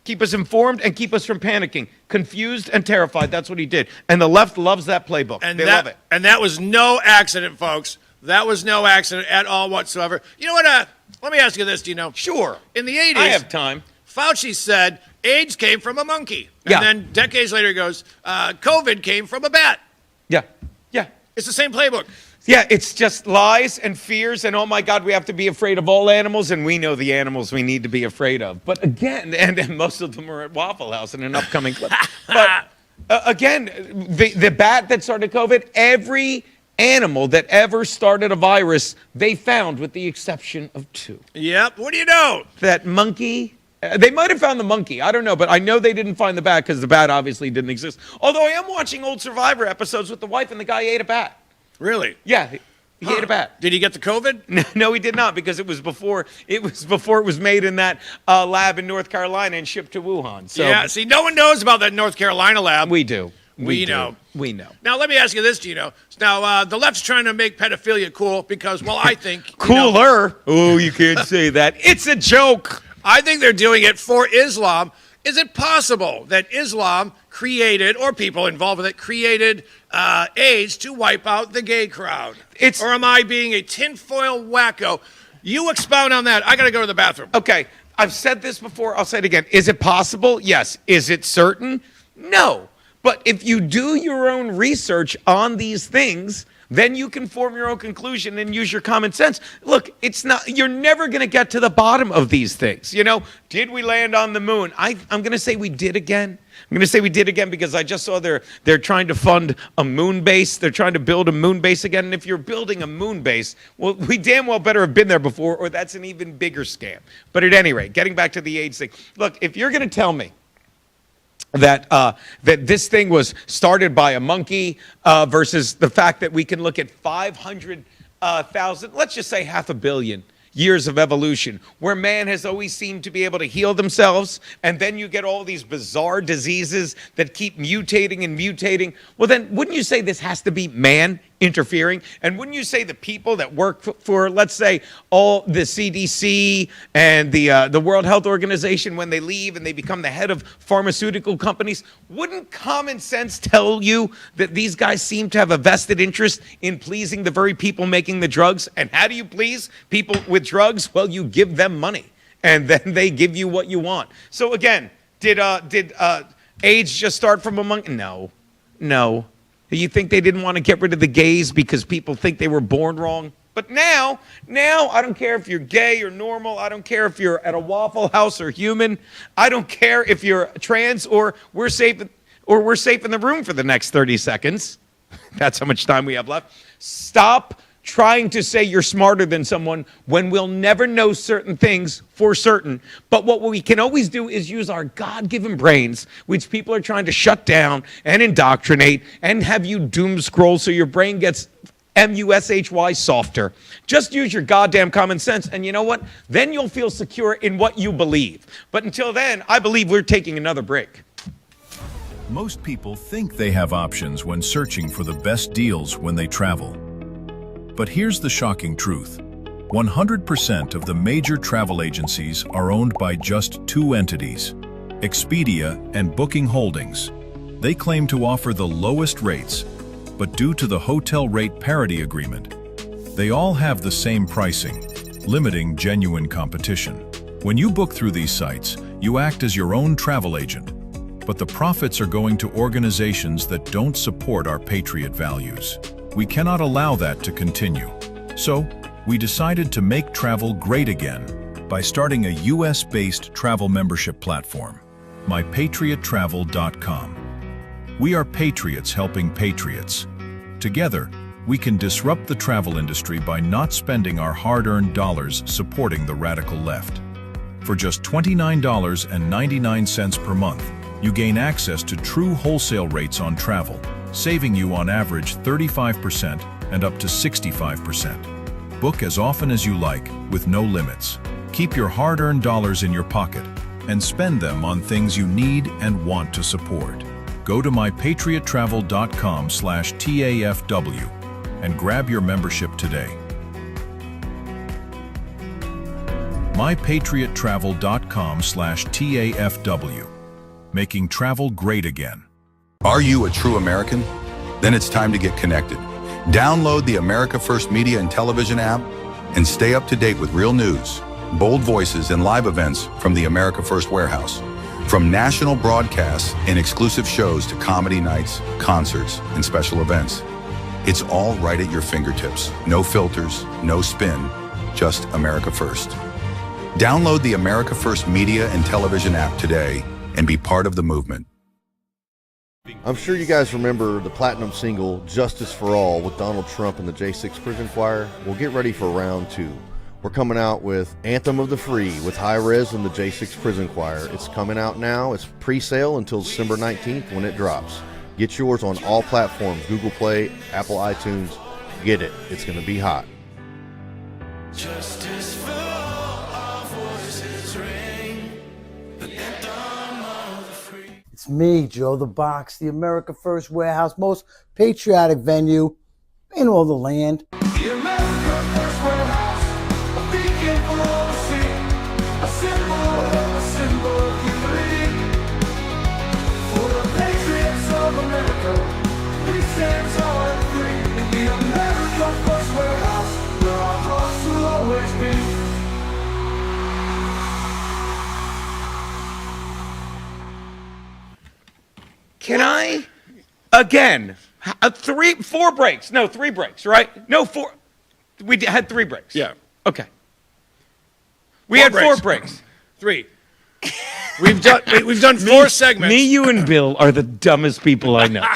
keep us informed, and keep us from panicking. Confused and terrified. That's what he did. And the left loves that playbook. They love it. And that was no accident, folks. That was no accident at all whatsoever. You know what? Let me ask you this, Dino. Sure. In the 80s, I have time. Fauci said AIDS came from a monkey. And then decades later he goes, COVID came from a bat. Yeah. It's the same playbook. Yeah, it's just lies and fears, and oh my God, we have to be afraid of all animals, and we know the animals we need to be afraid of. But again, and most of them are at Waffle House in an upcoming clip. But again, the bat that started COVID, every animal that ever started a virus, they found, with the exception of 2. Yep. What do you know? That monkey. They might have found the monkey. I don't know, but I know they didn't find the bat because the bat obviously didn't exist. Although I am watching old Survivor episodes with the wife, and the guy ate a bat. Really? Yeah, he ate a bat. Did he get the COVID? No, he did not, because it was before it was made in that lab in North Carolina and shipped to Wuhan. So yeah. See, no one knows about that North Carolina lab. We do. We know. We know. Now, let me ask you this, Gino. Now, the left's trying to make pedophilia cool because, well, I think... Cooler? Oh, you can't say that. It's a joke. I think they're doing it for Islam. Is it possible that Islam created, or people involved with it, created AIDS to wipe out the gay crowd? Or am I being a tinfoil wacko? You expound on that. I got to go to the bathroom. Okay. I've said this before. I'll say it again. Is it possible? Yes. Is it certain? No. But if you do your own research on these things, then you can form your own conclusion and use your common sense. Look, you're never going to get to the bottom of these things. You know, did we land on the moon? I'm going to say we did again. I'm going to say we did again because I just saw they're trying to fund a moon base. They're trying to build a moon base again. And if you're building a moon base, well, we damn well better have been there before, or that's an even bigger scam. But at any rate, getting back to the AIDS thing. Look, if you're going to tell me that this thing was started by a monkey versus the fact that we can look at 500,000, let's just say 500 million years of evolution, where man has always seemed to be able to heal themselves, and then you get all these bizarre diseases that keep mutating and mutating, well then wouldn't you say this has to be man interfering? And wouldn't you say the people that work for let's say, all the CDC and the World Health Organization, when they leave and they become the head of pharmaceutical companies, wouldn't common sense tell you that these guys seem to have a vested interest in pleasing the very people making the drugs? And how do you please people with drugs? Well, you give them money, and then they give you what you want. So again, did AIDS just start from a monkey? No. You think they didn't want to get rid of the gays because people think they were born wrong? But now, I don't care if you're gay or normal. I don't care if you're at a Waffle House or human. I don't care if you're trans or we're safe in the room for the next 30 seconds. That's how much time we have left. Stop trying to say you're smarter than someone when we'll never know certain things for certain. But what we can always do is use our God-given brains, which people are trying to shut down and indoctrinate and have you doom scroll so your brain gets mushy softer. Just use your goddamn common sense, and you know what? Then you'll feel secure in what you believe. But until then, I believe we're taking another break. Most people think they have options when searching for the best deals when they travel. But here's the shocking truth. 100% of the major travel agencies are owned by just 2 entities, Expedia and Booking Holdings. They claim to offer the lowest rates, but due to the hotel rate parity agreement, they all have the same pricing, limiting genuine competition. When you book through these sites, you act as your own travel agent, but the profits are going to organizations that don't support our patriot values. We cannot allow that to continue. So, we decided to make travel great again by starting a US-based travel membership platform, mypatriottravel.com. We are patriots helping patriots. Together, we can disrupt the travel industry by not spending our hard-earned dollars supporting the radical left. For just $29.99 per month, you gain access to true wholesale rates on travel, saving you on average 35% and up to 65%. Book as often as you like, with no limits. Keep your hard-earned dollars in your pocket and spend them on things you need and want to support. Go to mypatriottravel.com/TAFW and grab your membership today. mypatriottravel.com/TAFW. Making travel great again. Are you a true American? Then it's time to get connected. Download the America First Media and Television app and stay up to date with real news, bold voices, and live events from the America First Warehouse. From national broadcasts and exclusive shows to comedy nights, concerts, and special events. It's all right at your fingertips. No filters, no spin, just America First. Download the America First Media and Television app today and be part of the movement. I'm sure you guys remember the platinum single Justice for All with Donald Trump and the J6 Prison Choir. We'll get ready for round 2. We're coming out with Anthem of the Free with High Res and the J6 Prison Choir. It's coming out now. It's pre-sale until December 19th when it drops. Get yours on all platforms, Google Play, Apple iTunes. Get it. It's going to be hot. Justice for all, our voices ring. The anthem of the free. It's me, Joe the Box, the America First Warehouse, most patriotic venue in all the land. The America First Warehouse, a beacon for all to see. A symbol of unity. For the patriots of America, we stand tall and free. In the America First Warehouse, where our hearts will always be. Can I, again, 4 breaks? No, 3 breaks, right? No, 4. We had 3 breaks. Yeah. Okay. We had 4 breaks. 3. We've done 4 segments. Me, you, and Bill are the dumbest people I know.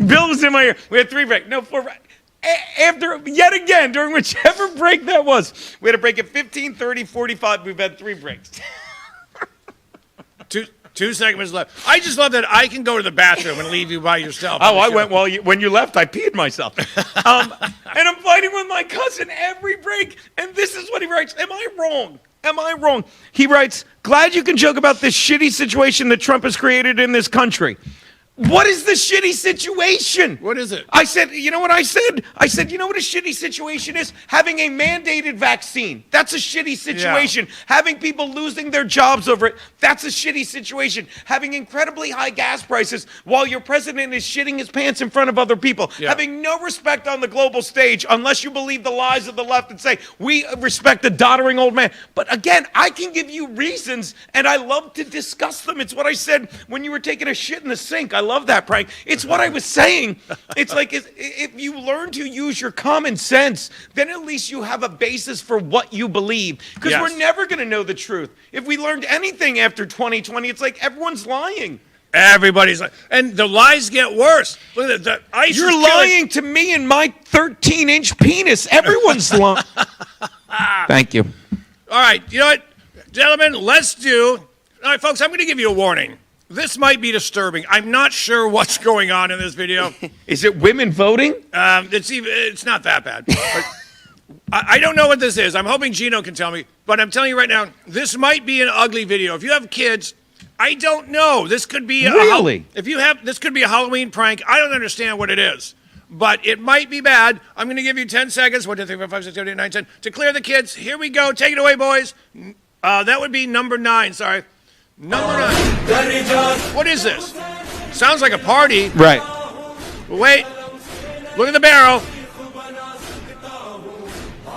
Bill was in my ear. We had 3 breaks. No, 4 breaks. After, yet again, during whichever break that was, we had a break at 15, 30, 45. We've had 3 breaks. 2 segments left. I just love that I can go to the bathroom and leave you by yourself. Oh, I went when you left. I peed myself. And I'm fighting with my cousin every break. And this is what he writes. Am I wrong? Am I wrong? He writes, glad you can joke about this shitty situation that Trump has created in this country. What is the shitty situation? What is it? I said, you know what I said? I said, you know what a shitty situation is? Having a mandated vaccine. That's a shitty situation. Yeah. Having people losing their jobs over it. That's a shitty situation. Having incredibly high gas prices while your president is shitting his pants in front of other people. Yeah. Having no respect on the global stage unless you believe the lies of the left and say, we respect the doddering old man. But again, I can give you reasons and I love to discuss them. It's what I said when you were taking a shit in the sink. I love that prank. It's what I was saying. It's like if you learn to use your common sense, then at least you have a basis for what you believe. Because we're never going to know the truth. If we learned anything after 2020, it's like everyone's lying. Everybody's lying. And the lies get worse. Look at the ice. You're lying to me and my 13-inch penis. Everyone's lying. Thank you. All right. You know what? Gentlemen, let's do... All right, folks, I'm going to give you a warning. This might be disturbing. I'm not sure what's going on in this video. Is it women voting? It's not that bad. I don't know what this is. I'm hoping Gino can tell me. But I'm telling you right now, this might be an ugly video. If you have kids, I don't know. This could be this could be a Halloween prank. I don't understand what it is. But it might be bad. I'm going to give you 10 seconds. 1, 2, 3, 4, 5, 6, 7, 8, 9, 10 to clear the kids. Here we go. Take it away, boys. That would be number 9. Sorry. Number 9. What is this? Sounds like a party. Right. Wait. Look at the barrel.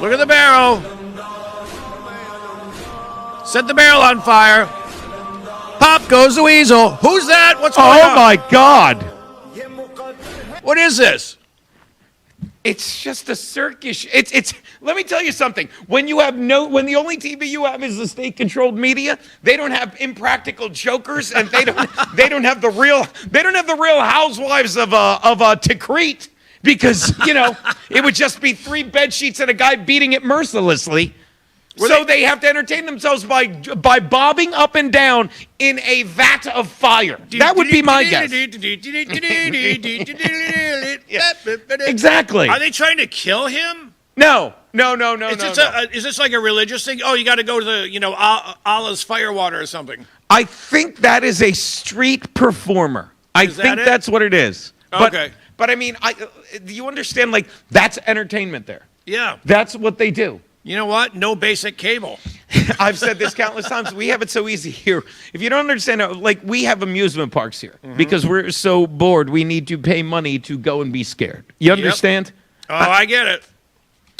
Look at the barrel. Set the barrel on fire. Pop goes the weasel. Who's that? What's going on? Oh, my God. What is this? It's just a circus. It's. Let me tell you something. When the only TV you have is the state-controlled media, they don't have impractical jokers, and they don't have the real housewives of Tikrit, because it would just be 3 bed sheets and a guy beating it mercilessly. They have to entertain themselves by bobbing up and down in a vat of fire. That would be my guess. Exactly. Are they trying to kill him? No. Is this like a religious thing? Oh, you got to go to Allah's firewater or something. I think that is a street performer. I think that's what it is. Okay. But I mean, do you understand? Like, that's entertainment there. Yeah. That's what they do. You know what? No basic cable. I've said this countless times. We have it so easy here. If you don't understand, like we have amusement parks here because we're so bored. We need to pay money to go and be scared. You understand? Oh, I get it.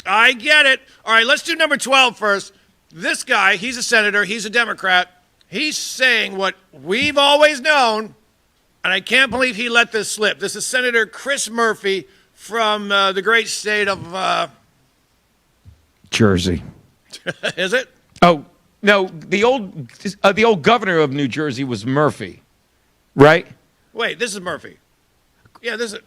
I get it. All right, let's do number 12 first. This guy, he's a senator. He's a Democrat. He's saying what we've always known, and I can't believe he let this slip. This is Senator Chris Murphy from the great state of Jersey. Is it? Oh, no, the old governor of New Jersey was Murphy, right? Wait, this is Murphy. Yeah, this is.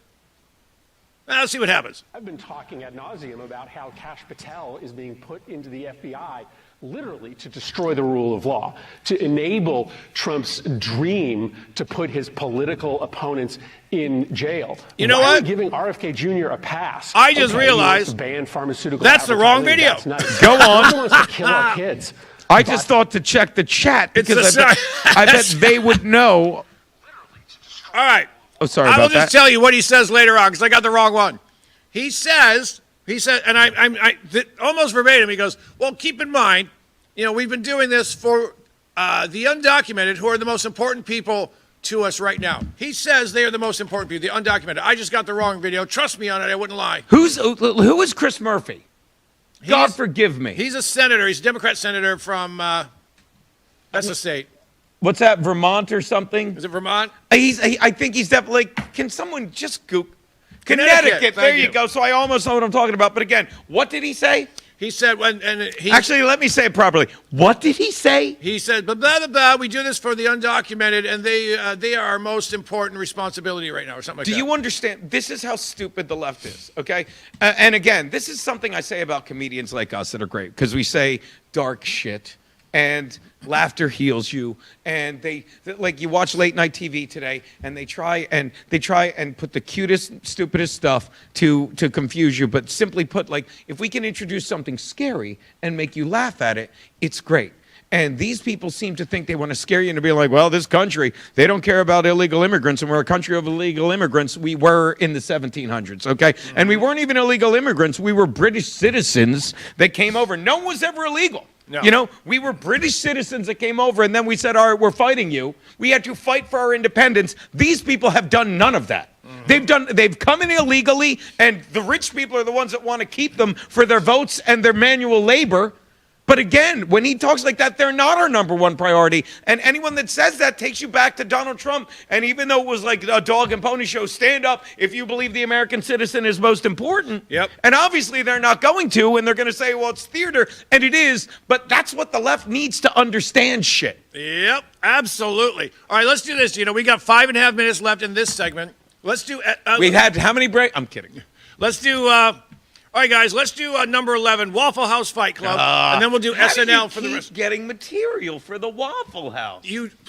Let's see what happens. I've been talking ad nauseum about how Kash Patel is being put into the FBI literally to destroy the rule of law, to enable Trump's dream to put his political opponents in jail. You know Why what? Are we giving RFK Jr. a pass? I just realized ban pharmaceutical. that's the wrong video. That's not, Go on. Who wants to kill our kids? I just thought to check the chat because I bet they would know. All right. Oh, sorry I about will that. just tell you what he says later on because I got the wrong one. He said, and almost verbatim, he goes, well, keep in mind, we've been doing this for the undocumented, who are the most important people to us right now. He says they are the most important people, the undocumented. I just got the wrong video. Trust me on it. I wouldn't lie. Who is Chris Murphy? God forgive me. He's a senator. He's a Democrat senator from, that's a state. What's that, Vermont or something? Is it Vermont? I think he's definitely, can someone just Google? Connecticut. There you go. So I almost know what I'm talking about. But again, what did he say? He said, actually, let me say it properly. What did he say? He said, blah, blah, blah, blah. We do this for the undocumented, and they are our most important responsibility right now, or something like that. Do you understand? This is how stupid the left is, okay? And again, this is something I say about comedians like us that are great, because we say dark shit, and laughter heals you, and like you watch late night TV today, and they try and put the cutest, stupidest stuff to confuse you, but simply put, like, if we can introduce something scary and make you laugh at it, it's great. And these people seem to think they want to scare you into being like, well, this country, they don't care about illegal immigrants, and we're a country of illegal immigrants. We were in the 1700s, okay? And we weren't even illegal immigrants. We were British citizens that came over. No one was ever illegal. No. We were British citizens that came over, and then we said, all right, we're fighting you. We had to fight for our independence. These people have done none of that. They've come in illegally, and the rich people are the ones that want to keep them for their votes and their manual labor. But again, when he talks like that, they're not our number one priority. And anyone that says that takes you back to Donald Trump. And even though it was like a dog and pony show, stand up if you believe the American citizen is most important. Yep. And obviously they're not going to, and they're going to say, well, it's theater, and it is. But that's what the left needs to understand shit. Yep, absolutely. All right, let's do this. We got 5.5 minutes left in this segment. Let's do... We've had how many breaks? I'm kidding. Let's do... all right, guys, let's do number 11, Waffle House Fight Club, and then we'll do SNL for the rest. Getting material for the Waffle House.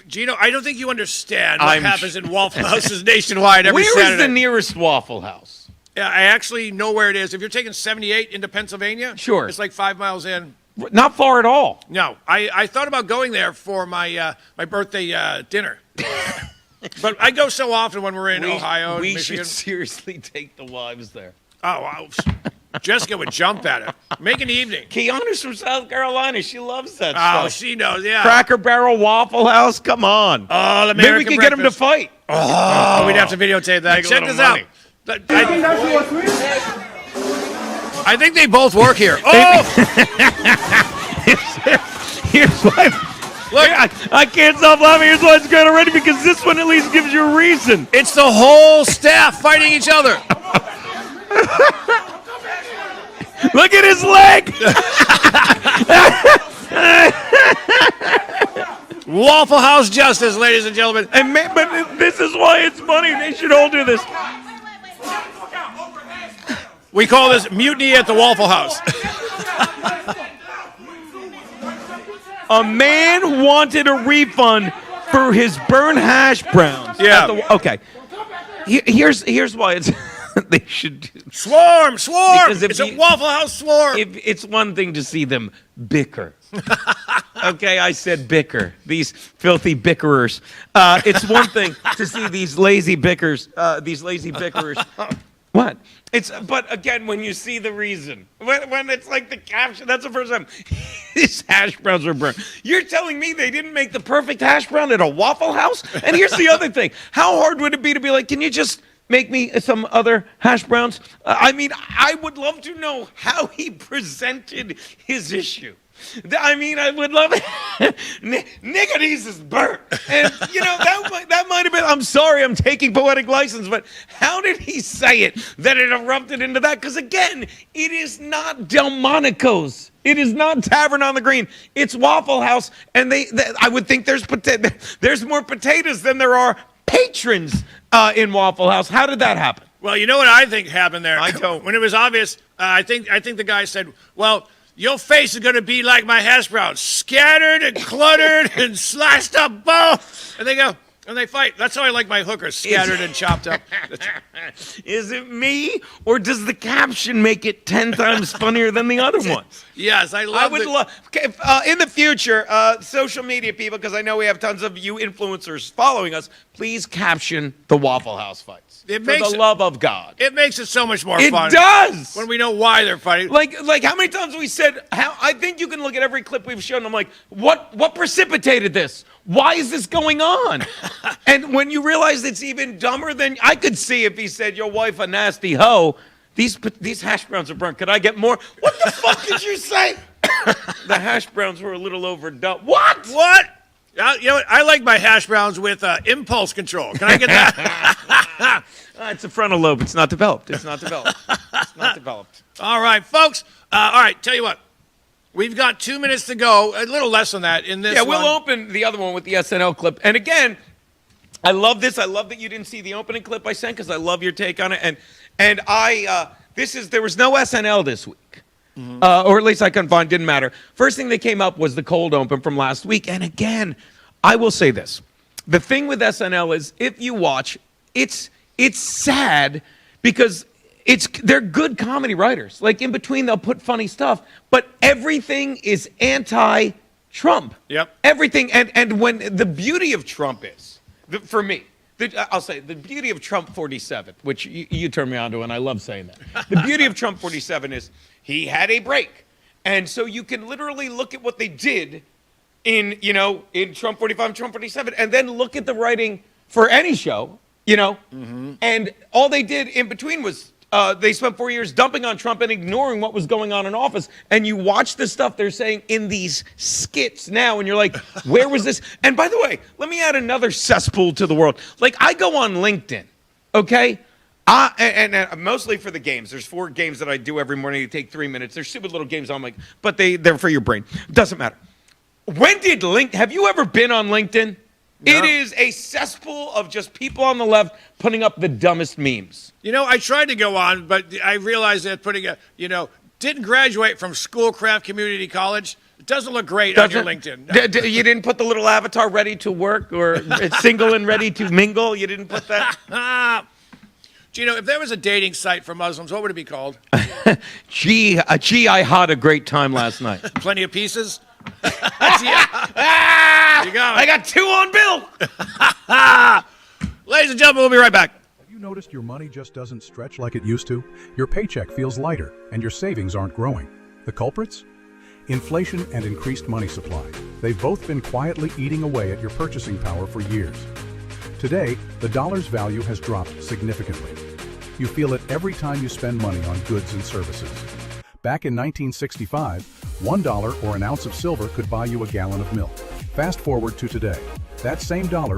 Gino, I don't think you understand what happens in Waffle Houses nationwide every Saturday. Where is the nearest Waffle House? Yeah, I actually know where it is. If you're taking 78 into Pennsylvania, sure, it's like 5 miles in. Not far at all. No, I thought about going there for my my birthday dinner. But I go so often when we're in Ohio and Michigan. We should seriously take the wives there. Oh, wow. Jessica would jump at it. Make an evening. Keanu's from South Carolina. She loves that stuff. Oh, stuff. she knows, yeah. Cracker Barrel Waffle House. Come on. Oh, maybe we could get them to fight. Oh, we'd have to videotape that. Check this out. I think they both work here. Oh! Here's why. Look, I can't stop laughing. Here's why it's good already, because this one at least gives you a reason. It's the whole staff fighting each other. Look at his leg. Waffle House justice, ladies and gentlemen. But this is why it's funny. They should all do this. We call this mutiny at the Waffle House. A man wanted a refund for his burned hash browns. Yeah. Okay. Here's why it's. They should do. Swarm! It's a Waffle House swarm. It's one thing to see them bicker. Okay, I said bicker. These filthy bickerers. It's one thing to see these lazy bickerers. What? But again, when you see the reason, when it's like the caption, that's the first time these hash browns were burnt. You're telling me they didn't make the perfect hash brown at a Waffle House? And here's the other thing. How hard would it be to be like, can you just make me some other hash browns? I mean, I would love to know how he presented his issue. I mean, I would love it. Nigga, is burnt. And, you know, that might have been, I'm sorry, I'm taking poetic license, but how did he say it that it erupted into that? Because, again, it is not Delmonico's. It is not Tavern on the Green. It's Waffle House, and I would think there's more potatoes than there are patrons in Waffle House. How did that happen? Well, you know what I think happened there? I don't. When it was obvious, I think the guy said, well, your face is going to be like my hash browns, scattered and cluttered and sliced up both. And they go, and they fight. That's how I like my hookers, scattered and chopped up. Is it me, or does the caption make it 10 times funnier than the other ones? Yes, I would love. Okay, in the future, social media people, because I know we have tons of you influencers following us, please caption the Waffle House fights. For the love of God. It makes it so much more fun. It does! When we know why they're fighting. Like how many times we said, I think you can look at every clip we've shown, I'm like, what precipitated this? Why is this going on? And when you realize it's even dumber than, I could see if he said, your wife a nasty hoe, these hash browns are burnt. Could I get more? What the fuck did you say? The hash browns were a little overdone. What? You know what? I like my hash browns with impulse control. Can I get that? It's a frontal lobe. It's not developed. It's not developed. All right, folks. All right, tell you what. We've got 2 minutes to go. A little less than that in this Yeah, we'll open the other one with the SNL clip. And again, I love this. I love that you didn't see the opening clip I sent because I love your take on it. And there was no SNL this week. Or at least I couldn't find, didn't matter. First thing that came up was the cold open from last week. And again, I will say this. The thing with SNL is if you watch, it's sad because they're good comedy writers. Like in between, they'll put funny stuff, but everything is anti-Trump. Yep. Everything. And when the beauty of Trump is, for me, I'll say the beauty of Trump 47, which you turn me on to, and I love saying that. The beauty of Trump 47 is he had a break. And so you can literally look at what they did in Trump 45, Trump 47, and then look at the writing for any show, and all they did in between was they spent 4 years dumping on Trump and ignoring what was going on in office. And you watch the stuff they're saying in these skits now, and you're like, where was this? And by the way, let me add another cesspool to the world. Like, I go on LinkedIn, okay? And mostly for the games. There's 4 games that I do every morning. They take 3 minutes. They're stupid little games. I'm like, but they're for your brain. Doesn't matter. Have you ever been on LinkedIn? No. It is a cesspool of just people on the left putting up the dumbest memes. I tried to go on, but I realized that didn't graduate from Schoolcraft Community College. It doesn't look great on your LinkedIn. You didn't put the little avatar ready to work or single and ready to mingle? You didn't put that? Gino, if there was a dating site for Muslims, what would it be called? Gee, I had a great time last night. Plenty of pieces? You go. I got 2 on bill. Ladies and gentlemen, we'll be right back. Have you noticed your money just doesn't stretch like it used to? Your paycheck feels lighter, and your savings aren't growing. The culprits? Inflation and increased money supply. They've both been quietly eating away at your purchasing power for years. Today, the dollar's value has dropped significantly. You feel it every time you spend money on goods and services. Back in 1965, $1 or an ounce of silver could buy you a gallon of milk. Fast forward to today. That same dollar